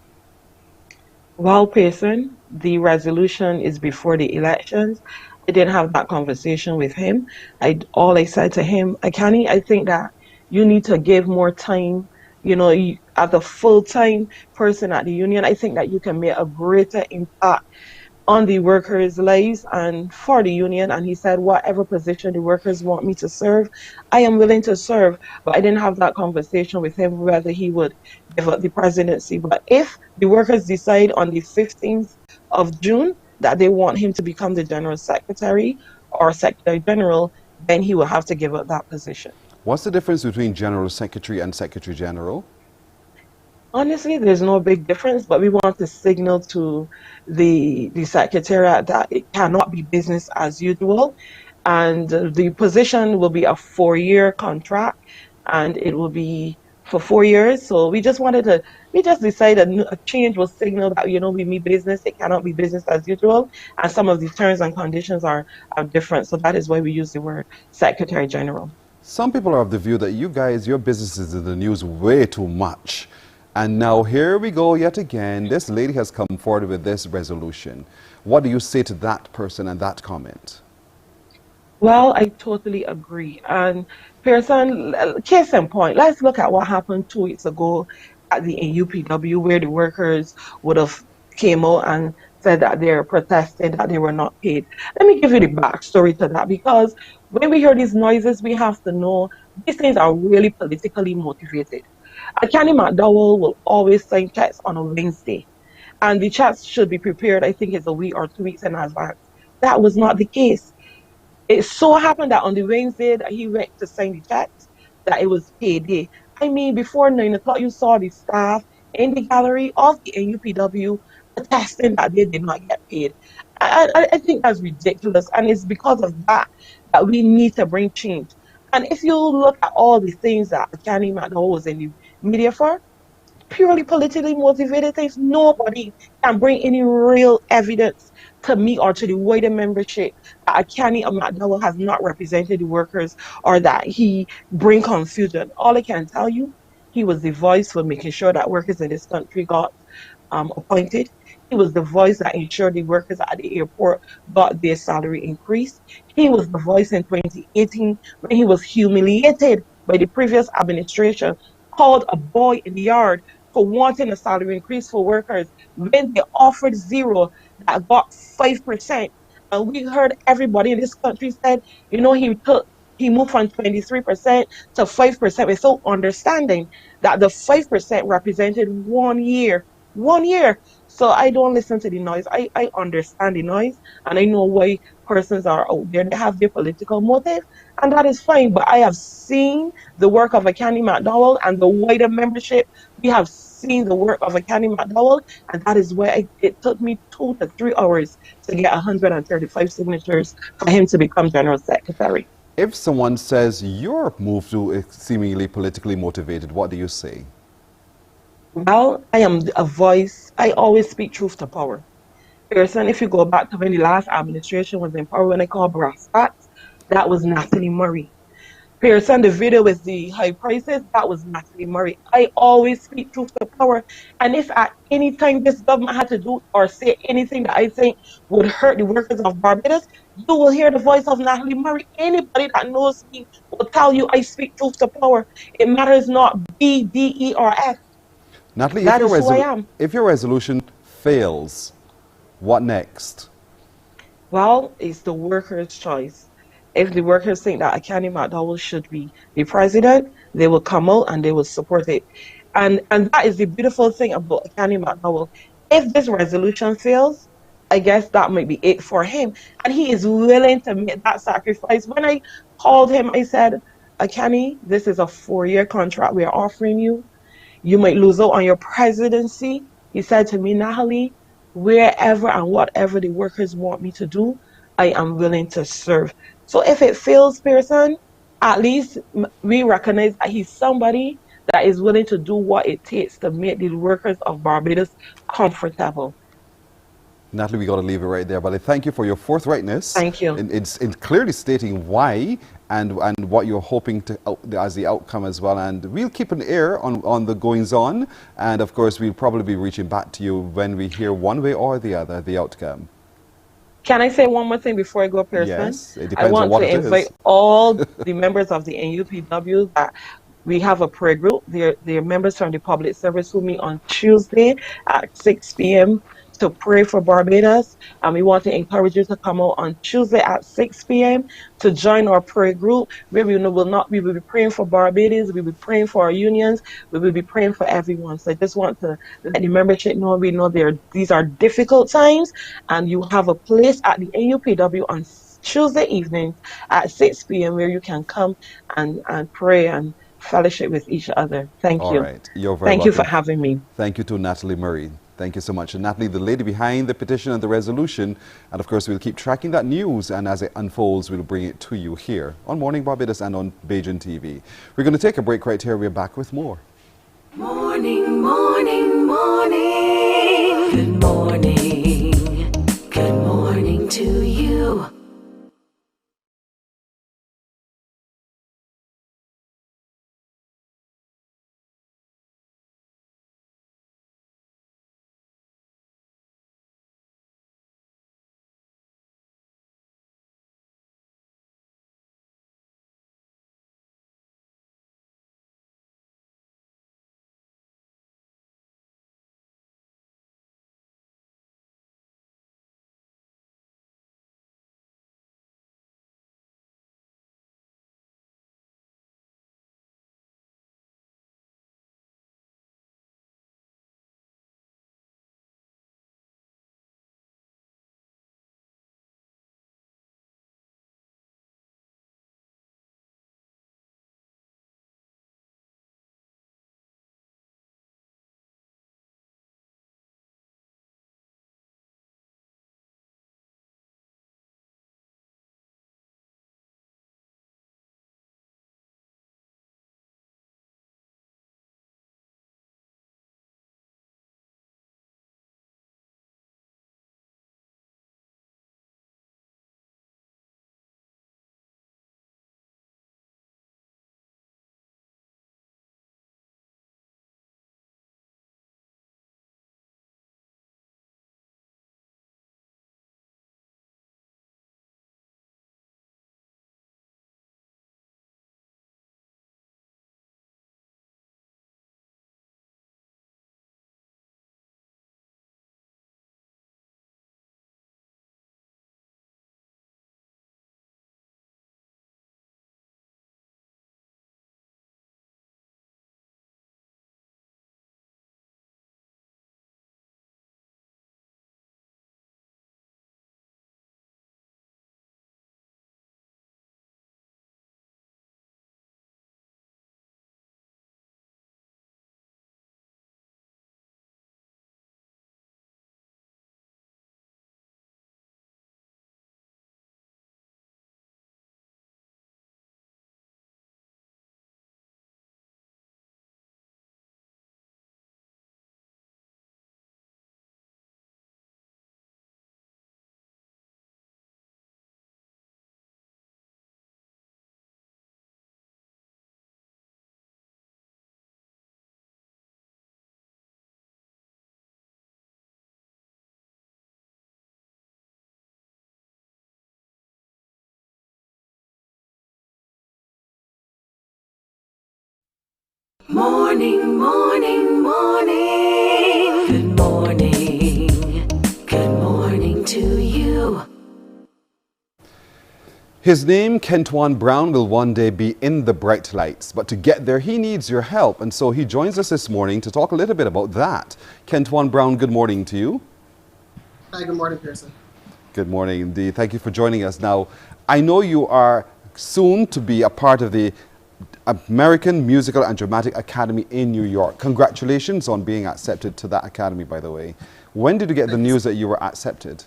Well, Pearson, the resolution is before the elections. I didn't have that conversation with him. All I said to him, Akani, I think that you need to give more time. You know, as a full-time person at the union, I think that you can make a greater impact on the workers' lives and for the union. And he said, whatever position the workers want me to serve, I am willing to serve. But I didn't have that conversation with him whether he would give up the presidency. But if the workers decide on the 15th of June that they want him to become the general secretary or secretary general, then he will have to give up that position. What's the difference between general secretary and secretary general? Honestly, there's no big difference, but we want to signal to the secretariat that it cannot be business as usual. And the position will be a 4-year contract, and it will be for 4 years. So we just decided a change was signal that, you know, we mean business, it cannot be business as usual. And some of the terms and conditions are different. So that is why we use the word Secretary General. Some people are of the view that you guys, your business is in the news way too much. And now here we go yet again. This lady has come forward with this resolution. What do you say to that person and that comment? Well, I totally agree. And Pearson, case in point, let's look at what happened 2 weeks ago at the AUPW, where the workers would have came out and said that they're protesting, that they were not paid. Let me give you the backstory to that, because when we hear these noises, we have to know these things are really politically motivated. Kenny McDowell will always sign checks on a Wednesday, and the checks should be prepared, I think it's a week or 2 weeks in advance. That was not the case. It so happened that on the Wednesday that he went to sign the checks, that it was payday. I mean, before 9 o'clock, you saw the staff in the gallery of the NUPW protesting that they did not get paid. I think that's ridiculous, and it's because of that that we need to bring change. And if you look at all the things that Kenny McDowell was in the media for, purely politically motivated things, nobody can bring any real evidence to me or to the wider membership that Kenny McDowell has not represented the workers or that he bring confusion. All I can tell you, he was the voice for making sure that workers in this country got appointed. He was the voice that ensured the workers at the airport got their salary increase. He was the voice in 2018 when he was humiliated by the previous administration, called a boy in the yard for wanting a salary increase for workers when they offered zero that got 5%. And we heard everybody in this country said, he moved from 23% to 5% without understanding that the 5% represented 1 year. 1 year. So I don't listen to the noise. I understand the noise and I know why persons are out there. They have their political motive and that is fine. But I have seen the work of a Candy McDowell and the wider membership. We have seen the work of a Candy McDowell, and that is where it took me 2 to 3 hours to get 135 signatures for him to become General Secretary. If someone says your move to seemingly politically motivated, what do you say? Well, I am a voice. I always speak truth to power. Person, if you go back to when the last administration was in power, when they called brass tacks, that was Natalie Murray. Pearson, the video with the high prices, that was Natalie Murray. I always speak truth to power. And if at any time this government had to do or say anything that I think would hurt the workers of Barbados, you will hear the voice of Natalie Murray. Anybody that knows me will tell you I speak truth to power. It matters not B, D, E, or F. Natalie, That is who I am. if your resolution fails, what next? Well, it's the workers' choice. If the workers think that Akani McDowell should be the president, they will come out and they will support it. And that is the beautiful thing about Akani McDowell. If this resolution fails, I guess that might be it for him. And he is willing to make that sacrifice. When I called him, I said, Akani, this is a 4-year contract we are offering you. You might lose out on your presidency. He said to me, Natalie, wherever and whatever the workers want me to do, I am willing to serve. So if it fails, Pearson, at least we recognize that he's somebody that is willing to do what it takes to make the workers of Barbados comfortable. Natalie, we got to leave it right there. But I thank you for your forthrightness. Thank you. In clearly stating why and what you're hoping to as the outcome as well. And we'll keep an ear on the goings on. And of course, we'll probably be reaching back to you when we hear one way or the other the outcome. Can I say one more thing before I go, Pearson? Yes, it depends I want on what to it invite is. all the members of the NUPW that we have a prayer group. They're members from the public service who meet on Tuesday at 6 p.m. to pray for Barbados. And we want to encourage you to come out on Tuesday at 6 p.m. to join our prayer group where we will be praying for Barbadians, we'll be praying for our unions, we will be praying for everyone. So I just want to let the membership know we know these are difficult times and you have a place at the NUPW on Tuesday evenings at 6 p.m. where you can come and pray and fellowship with each other. Thank you. All right. You're very Thank welcome. you for having me. Thank you to Natalie Murray. Thank you so much. And Natalie, the lady behind the petition and the resolution. And of course, we'll keep tracking that news. And as it unfolds, we'll bring it to you here on Morning Barbados and on Bajan TV. We're going to take a break right here. We're back with more. Morning, morning, morning. Good morning. Good morning to you. Morning, morning, morning. Good morning. Good morning to you. His name, Kentuan Brown, will one day be in the bright lights, but to get there, he needs your help. And so he joins us this morning to talk a little bit about that. Kentuan Brown, good morning to you. Hi, good morning, Pearson. Good morning indeed. Thank you for joining us. Now, I know you are soon to be a part of the American Musical and Dramatic Academy in New York. Congratulations on being accepted to that academy, by the way. When did you get the news that you were accepted?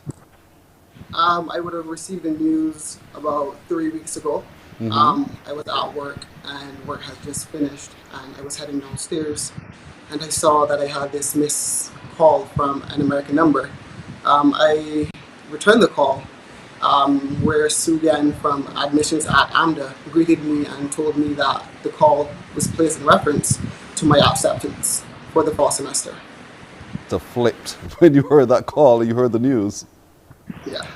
I would have received the news about 3 weeks ago. I was at work and work had just finished and I was heading downstairs and I saw that I had this missed call from an American number. I returned the call where Sugan from admissions at AMDA greeted me and told me that the call was placed in reference to my acceptance for the fall semester. So flipped when you heard that call, you heard the news. Yeah,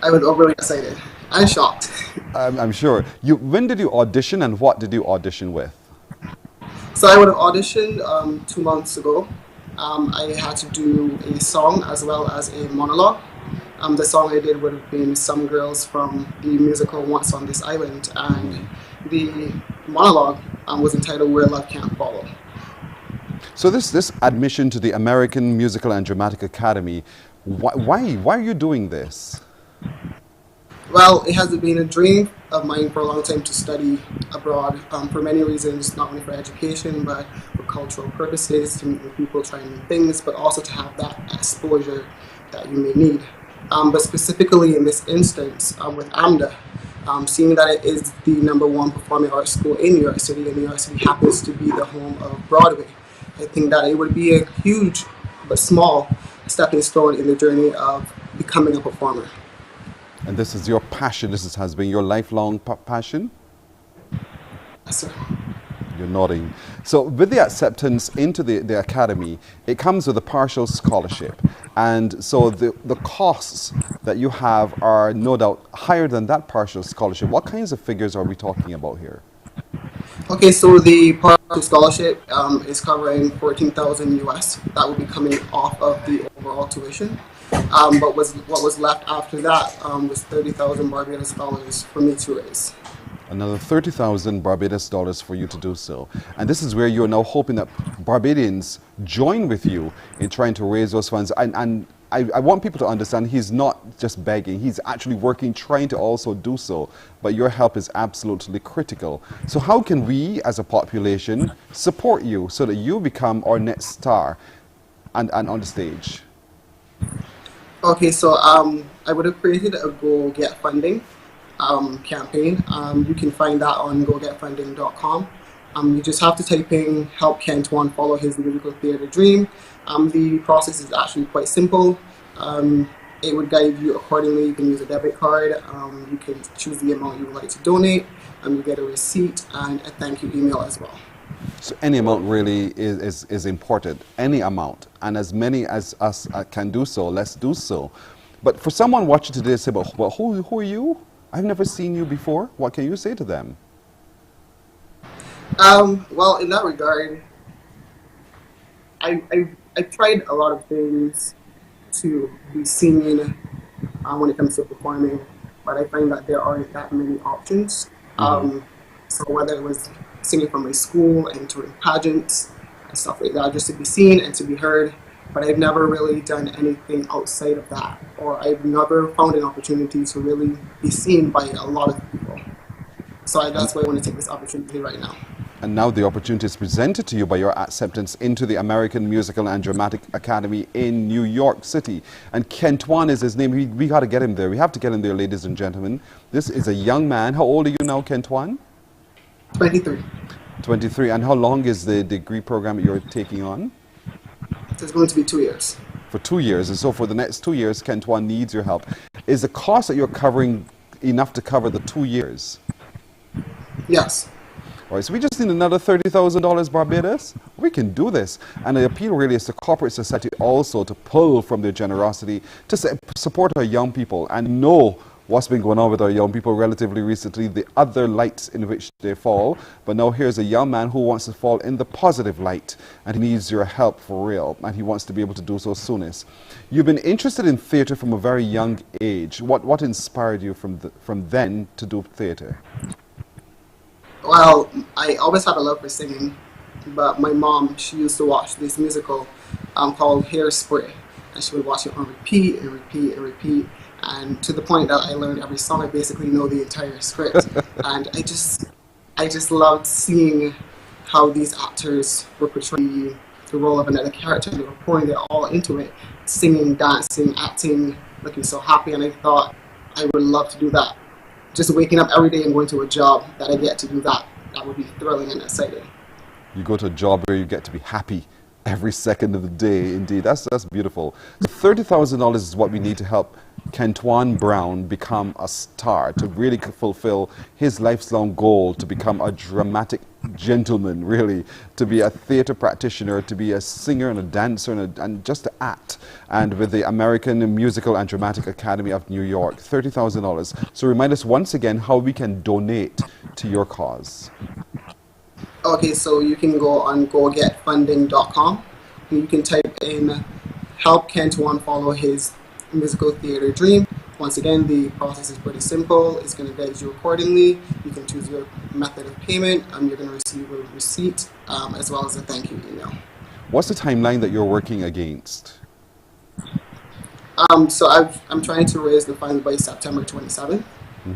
I was overly excited and shocked. I'm sure. When did you audition and what did you audition with? So I would have auditioned 2 months ago. I had to do a song as well as a monologue. The song I did would have been Some Girls from the musical Once on This Island, and the monologue was entitled Where Love Can't Follow. So this admission to the American Musical and Dramatic Academy, why are you doing this? Well, it has been a dream of mine for a long time to study abroad for many reasons, not only for education, but for cultural purposes, to meet with people, trying new things, but also to have that exposure that you may need. But specifically in this instance with AMDA, seeing that it is the #1 performing arts school in New York City, and New York City happens to be the home of Broadway, I think that it would be a huge but small stepping stone in the journey of becoming a performer. And this is your passion, has been your lifelong passion? Yes, sir. You're nodding. So with the acceptance into the academy, it comes with a partial scholarship. And so the costs that you have are no doubt higher than that partial scholarship. What kinds of figures are we talking about here? Okay, so the partial scholarship is covering $14,000 US. That will be coming off of the overall tuition. But what was left after that was 30,000 Barbados dollars for me to raise. Another 30,000 Barbados dollars for you to do so. And this is where you're now hoping that Barbadians join with you in trying to raise those funds. And I want people to understand he's not just begging, he's actually working, trying to also do so. But your help is absolutely critical. So how can we as a population support you so that you become our next star and on the stage? Okay, so I would have created a Go Get Funding campaign. You can find that on gogetfunding.com. You just have to type in Help Kentuan Follow His Musical Theatre Dream. The process is actually quite simple. It would guide you accordingly. You can use a debit card. You can choose the amount you would like to donate. You get a receipt and a thank you email as well. So any amount really is important, any amount. And as many as us can do so, let's do so. But for someone watching today, say, well, who are you? I've never seen you before. What can you say to them? Well, in that regard, I tried a lot of things to be seen when it comes to performing, but I find that there aren't that many options. So whether it was singing from my school, entering pageants, and stuff like that, just to be seen and to be heard, but I've never really done anything outside of that, or I've never found an opportunity to really be seen by a lot of people. So that's why I want to take this opportunity right now. And now the opportunity is presented to you by your acceptance into the American Musical and Dramatic Academy in New York City. And Kentuan is his name. We got to get him there. We have to get him there, ladies and gentlemen. This is a young man. How old are you now, Kentuan? 23. 23. And how long is the degree program that you're taking on? It's going to be 2 years. For 2 years. And so for the next 2 years, Kentuan needs your help. Is the cost that you're covering enough to cover the 2 years? Yes. All right, so we just need another $30,000 Barbados. We can do this. And the appeal really is to corporate society also to pull from their generosity to support our young people and know what's been going on with our young people relatively recently, the other lights in which they fall. But now here's a young man who wants to fall in the positive light, and he needs your help for real, and he wants to be able to do so soonest. You've been interested in theatre from a very young age. What inspired you from then to do theatre? Well, I always had a love for singing, but my mom, she used to watch this musical called Hairspray, and she would watch it on repeat and repeat and repeat, and to the point that I learned every song. I basically know the entire script, and I just loved seeing how these actors were portraying the role of another character. They were pouring their all into it, singing, dancing, acting, looking so happy, and I thought I would love to do that. Just waking up every day and going to a job that I get to do that would be thrilling and exciting. You go to a job where you get to be happy every second of the day. Indeed, that's beautiful. So $30,000 is what we need to help Kentwan Brown become a star, to really fulfill his lifelong goal to become a dramatic gentleman, really, to be a theatre practitioner, to be a singer and a dancer and just to act. And with the American Musical and Dramatic Academy of New York, $30,000. So remind us once again how we can donate to your cause. Okay, so you can go on gogetfunding.com and you can type in help Kentwan follow his musical theater dream. Once again, the process is pretty simple. It's going to guide you accordingly. You can choose your method of payment. You're going to receive a receipt as well as a thank you email. What's the timeline that you're working against? So I'm trying to raise the funds by September 27th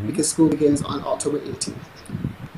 because school begins on October 18th.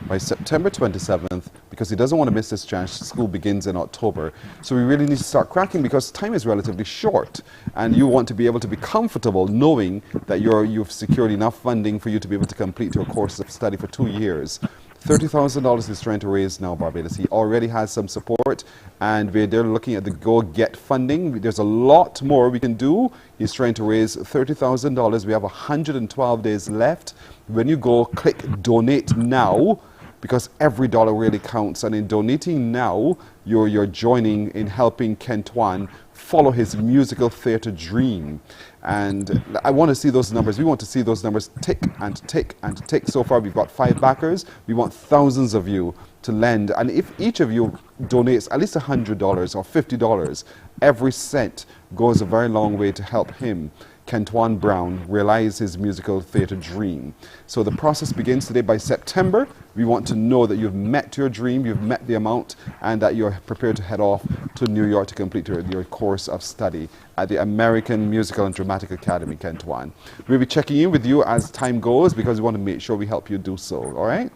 By September 27th, because he doesn't want to miss this chance. School begins in October. So we really need to start cracking because time is relatively short. And you want to be able to be comfortable knowing that you've secured enough funding for you to be able to complete your course of study for 2 years. $30,000 he's trying to raise now, Barbados. He already has some support, and they're looking at the Go Get funding. There's a lot more we can do. He's trying to raise $30,000. We have 112 days left. When you go, click Donate Now, because every dollar really counts. And in donating now, you're joining in helping Kentwan follow his musical theatre dream. And I want to see those numbers. We want to see those numbers tick and tick and tick. So far, we've got 5 backers. We want thousands of you to lend. And if each of you donates at least $100 or $50, every cent goes a very long way to help him, Kentwan Brown, realize his musical theatre dream. So the process begins today. By September, we want to know that you've met your dream, you've met the amount, and that you're prepared to head off to New York to complete your course of study at the American Musical and Dramatic Academy, Kentwan. We'll be checking in with you as time goes because we want to make sure we help you do so, all right?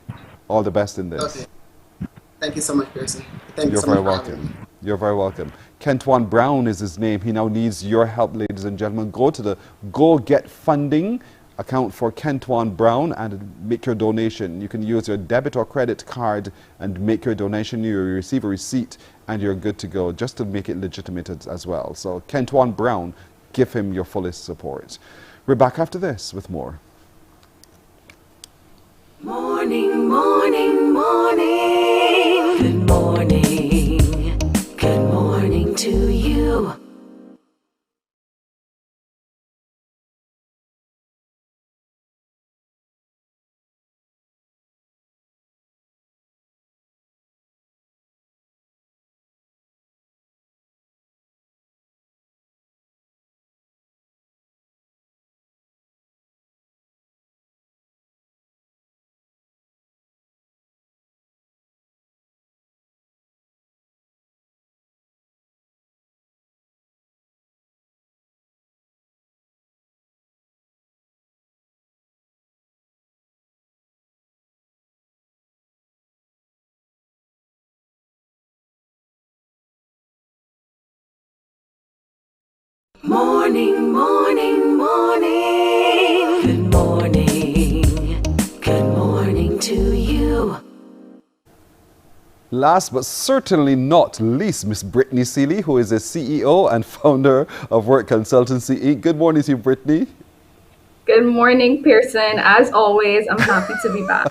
All the best in this. Okay. Thank you so much, Pearson. Thank you You're so very much for having me. welcome. You're very welcome. Kentwan Brown is his name. He now needs your help, ladies and gentlemen. Go to the Go Get Funding account for Kentwan Brown and make your donation. You can use your debit or credit card and make your donation. You receive a receipt and you're good to go, just to make it legitimate as well. So Kentwan Brown, give him your fullest support. We're back after this with more. Morning, morning, morning. Good morning. Good morning to you. Morning, morning, morning. Good morning. Good morning to you. Last but certainly not least, Miss Brittany Seeley, who is a CEO and founder of Work Consultancy Inc. Good morning to you, Brittany. Good morning, Pearson. As always, I'm happy to be back.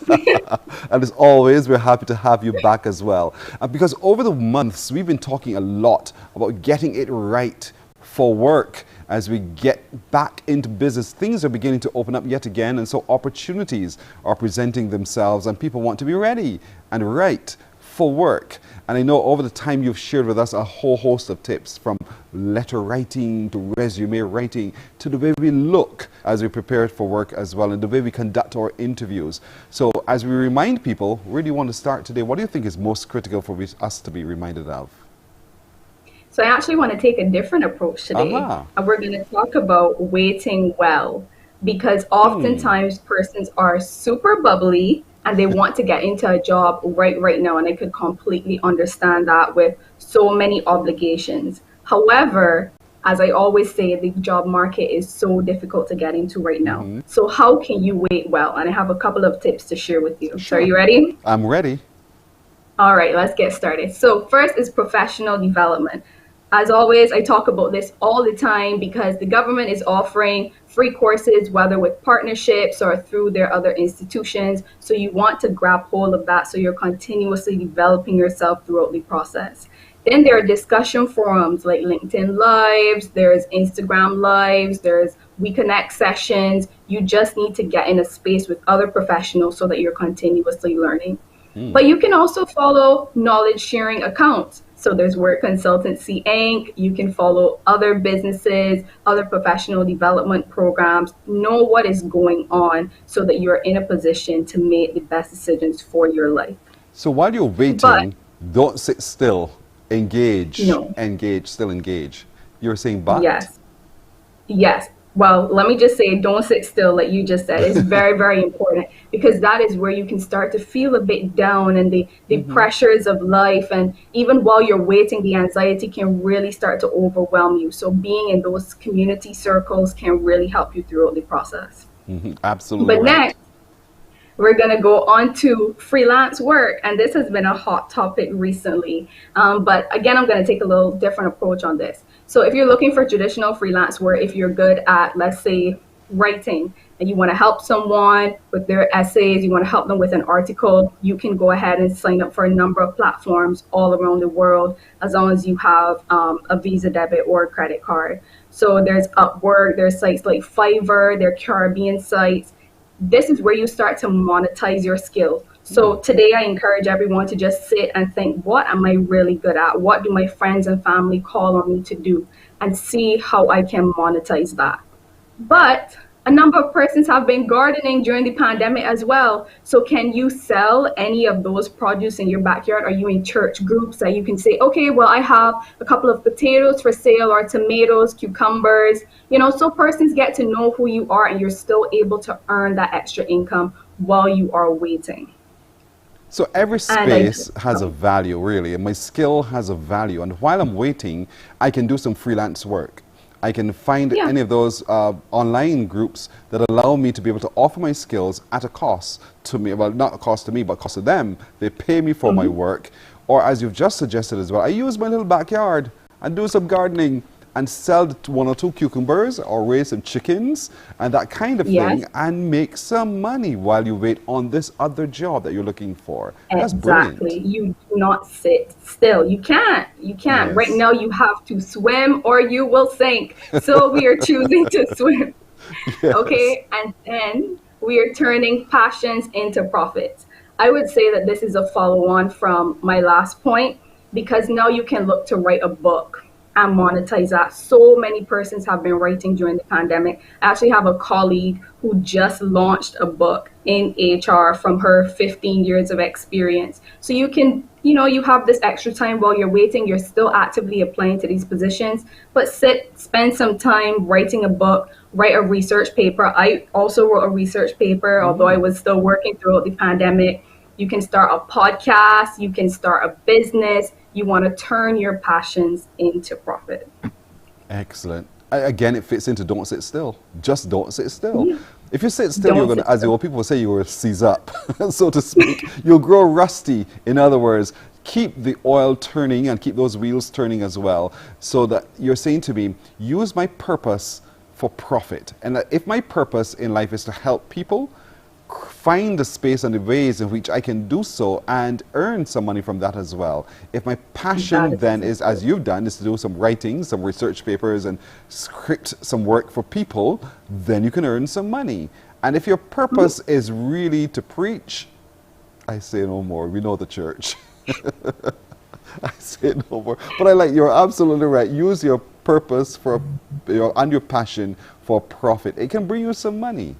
And as always, we're happy to have you back as well. Because over the months, we've been talking a lot about getting it right for work as we get back into business, things are beginning to open up yet again, and so opportunities are presenting themselves, and people want to be ready and right for work. And I know over the time you've shared with us a whole host of tips, from letter writing to resume writing to the way we look as we prepare for work as well, and the way we conduct our interviews. So as we remind people, where do you want to start today? What do you think is most critical for us to be reminded of? So I actually want to take a different approach today. And we're going to talk about waiting well, because oftentimes persons are super bubbly and they want to get into a job right now. And I could completely understand that with so many obligations. However, as I always say, the job market is so difficult to get into right now. So how can you wait well? And I have a couple of tips to share with you. So are you ready? I'm ready. All right, let's get started. So first is professional development. As always, I talk about this all the time because the government is offering free courses, whether with partnerships or through their other institutions. So you want to grab hold of that so you're continuously developing yourself throughout the process. Then there are discussion forums like LinkedIn Lives, there's Instagram Lives, there's WeConnect sessions. You just need to get in a space with other professionals so that you're continuously learning. But you can also follow knowledge sharing accounts. So there's Work Consultancy Inc. You can follow other businesses, other professional development programs, know what is going on so that you're in a position to make the best decisions for your life. So while you're waiting, don't sit still. Engage, still engage. You're saying but? Yes. Well, let me just say, don't sit still, like you just said. It's very, very important, because that is where you can start to feel a bit down, and the pressures of life, and even while you're waiting, the anxiety can really start to overwhelm you. So being in those community circles can really help you throughout the process. Absolutely. But next, we're going to go on to freelance work. And this has been a hot topic recently. But again, I'm going to take a little different approach on this. So if you're looking for traditional freelance work, if you're good at, let's say, writing, and you want to help someone with their essays, you want to help them with an article, you can go ahead and sign up for a number of platforms all around the world, as long as you have a Visa debit or a credit card. So there's Upwork, there's sites like Fiverr, there are Caribbean sites. This is where you start to monetize your skills. So today I encourage everyone to just sit and think, what am I really good at? What do my friends and family call on me to do? And see how I can monetize that. But a number of persons have been gardening during the pandemic as well. So can you sell any of those produce in your backyard? Are you in church groups that you can say, okay, well, I have a couple of potatoes for sale, or tomatoes, cucumbers, so persons get to know who you are, and you're still able to earn that extra income while you are waiting. So every space has a value, really, and my skill has a value. And while I'm waiting, I can do some freelance work. I can find any of those online groups that allow me to be able to offer my skills at a cost to me. Well, not a cost to me, but a cost to them. They pay me for my work. Or as you've just suggested as well, I use my little backyard and do some gardening and sell 1 or 2 cucumbers or raise some chickens and that kind of thing, and make some money while you wait on this other job that you're looking for. That's brilliant. You do not sit still. You can't. Yes. Right now you have to swim or you will sink. So we are choosing to swim. Yes. Okay, and then we are turning passions into profits. I would say that this is a follow-on from my last point, because now you can look to write a book and monetize that. So many persons have been writing during the pandemic. I actually have a colleague who just launched a book in HR from her 15 years of experience. So you can, you have this extra time while you're waiting, you're still actively applying to these positions, but spend some time writing a book, write a research paper. I also wrote a research paper, although I was still working throughout the pandemic. You can start a podcast, you can start a business. You want to turn your passions into profit. Excellent. Again, it fits into don't sit still. Just don't sit still. If you sit still, you're going to, as the old people say, you will seize up, so to speak. You'll grow rusty. In other words, keep the oil turning and keep those wheels turning as well. So that you're saying to me, use my purpose for profit. And that if my purpose in life is to help people, find the space and the ways in which I can do so and earn some money from that as well. If my passion then is, as you've done, is to do some writing, some research papers and script some work for people, then you can earn some money. And if your purpose is really to preach, I say no more. We know the church. I say no more. But you're absolutely right. Use your purpose for and your passion for profit. It can bring you some money.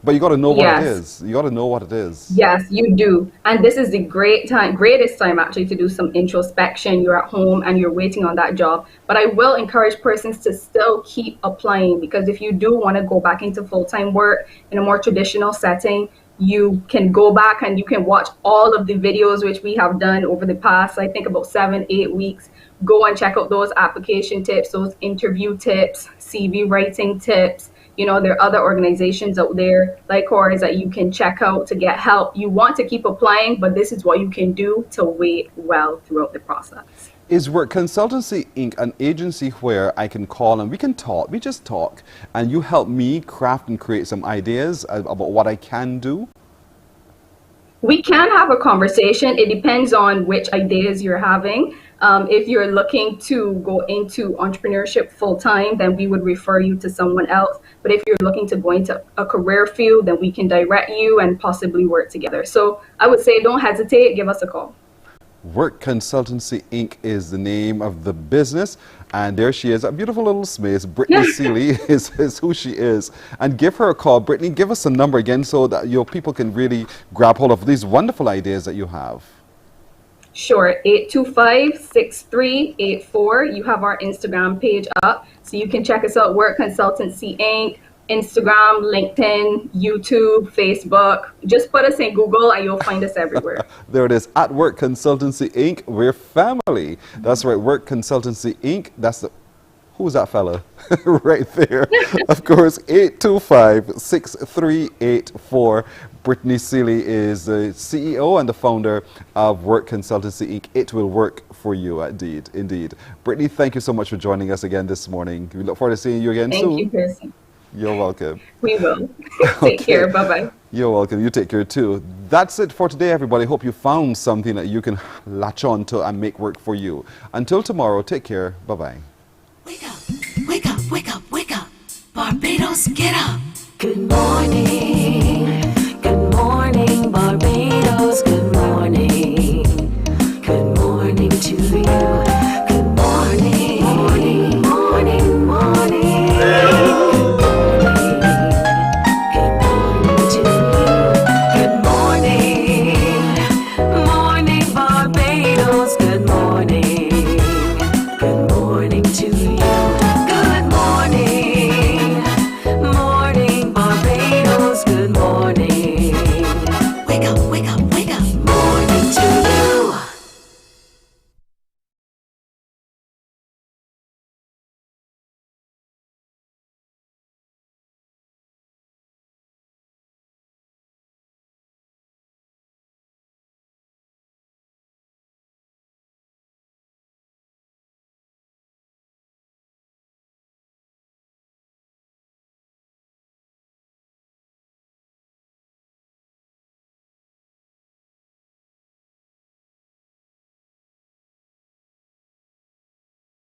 But you got to know what it is. You got to know what it is. Yes, you do. And this is the greatest time actually to do some introspection. You're at home and you're waiting on that job. But I will encourage persons to still keep applying, because if you do want to go back into full-time work in a more traditional setting, you can go back and you can watch all of the videos which we have done over the past, I think, about 7-8 weeks. Go and check out those application tips, those interview tips, CV writing tips. You know, there are other organizations out there like ours that you can check out to get help. You want to keep applying, but this is what you can do to wait well throughout the process. Is Work Consultancy Inc. an agency where I can call and we can talk, we just talk, and you help me craft and create some ideas about what I can do? We can have a conversation. It depends on which ideas you're having. If you're looking to go into entrepreneurship full time, then we would refer you to someone else. But if you're looking to go into a career field, then we can direct you and possibly work together. So I would say don't hesitate, give us a call. Work Consultancy Inc. is the name of the business. And there she is, a beautiful little smaze. Brittany Seeley is who she is. And give her a call. Brittany, give us a number again so that your people can really grab hold of these wonderful ideas that you have. Sure, 825-6384. You have our Instagram page up, so you can check us out, Work Consultancy Inc., Instagram, LinkedIn, YouTube, Facebook. Just put us in Google and you'll find us everywhere. There it is, at Work Consultancy Inc. We're family. That's right, Work Consultancy Inc. That's the, who's that fella? Right there. Of course, 825-6384. Brittany Seeley is the CEO and the founder of Work Consultancy Inc. It will work for you, indeed, indeed. Brittany, thank you so much for joining us again this morning. We look forward to seeing you again soon. Thank you, Percy. You're welcome. We will. Take care. Bye-bye. You're welcome. You take care too. That's it for today, everybody. Hope you found something that you can latch on to and make work for you. Until tomorrow, take care. Bye-bye. Wake up, wake up, wake up, wake up. Barbados, get up. Good morning.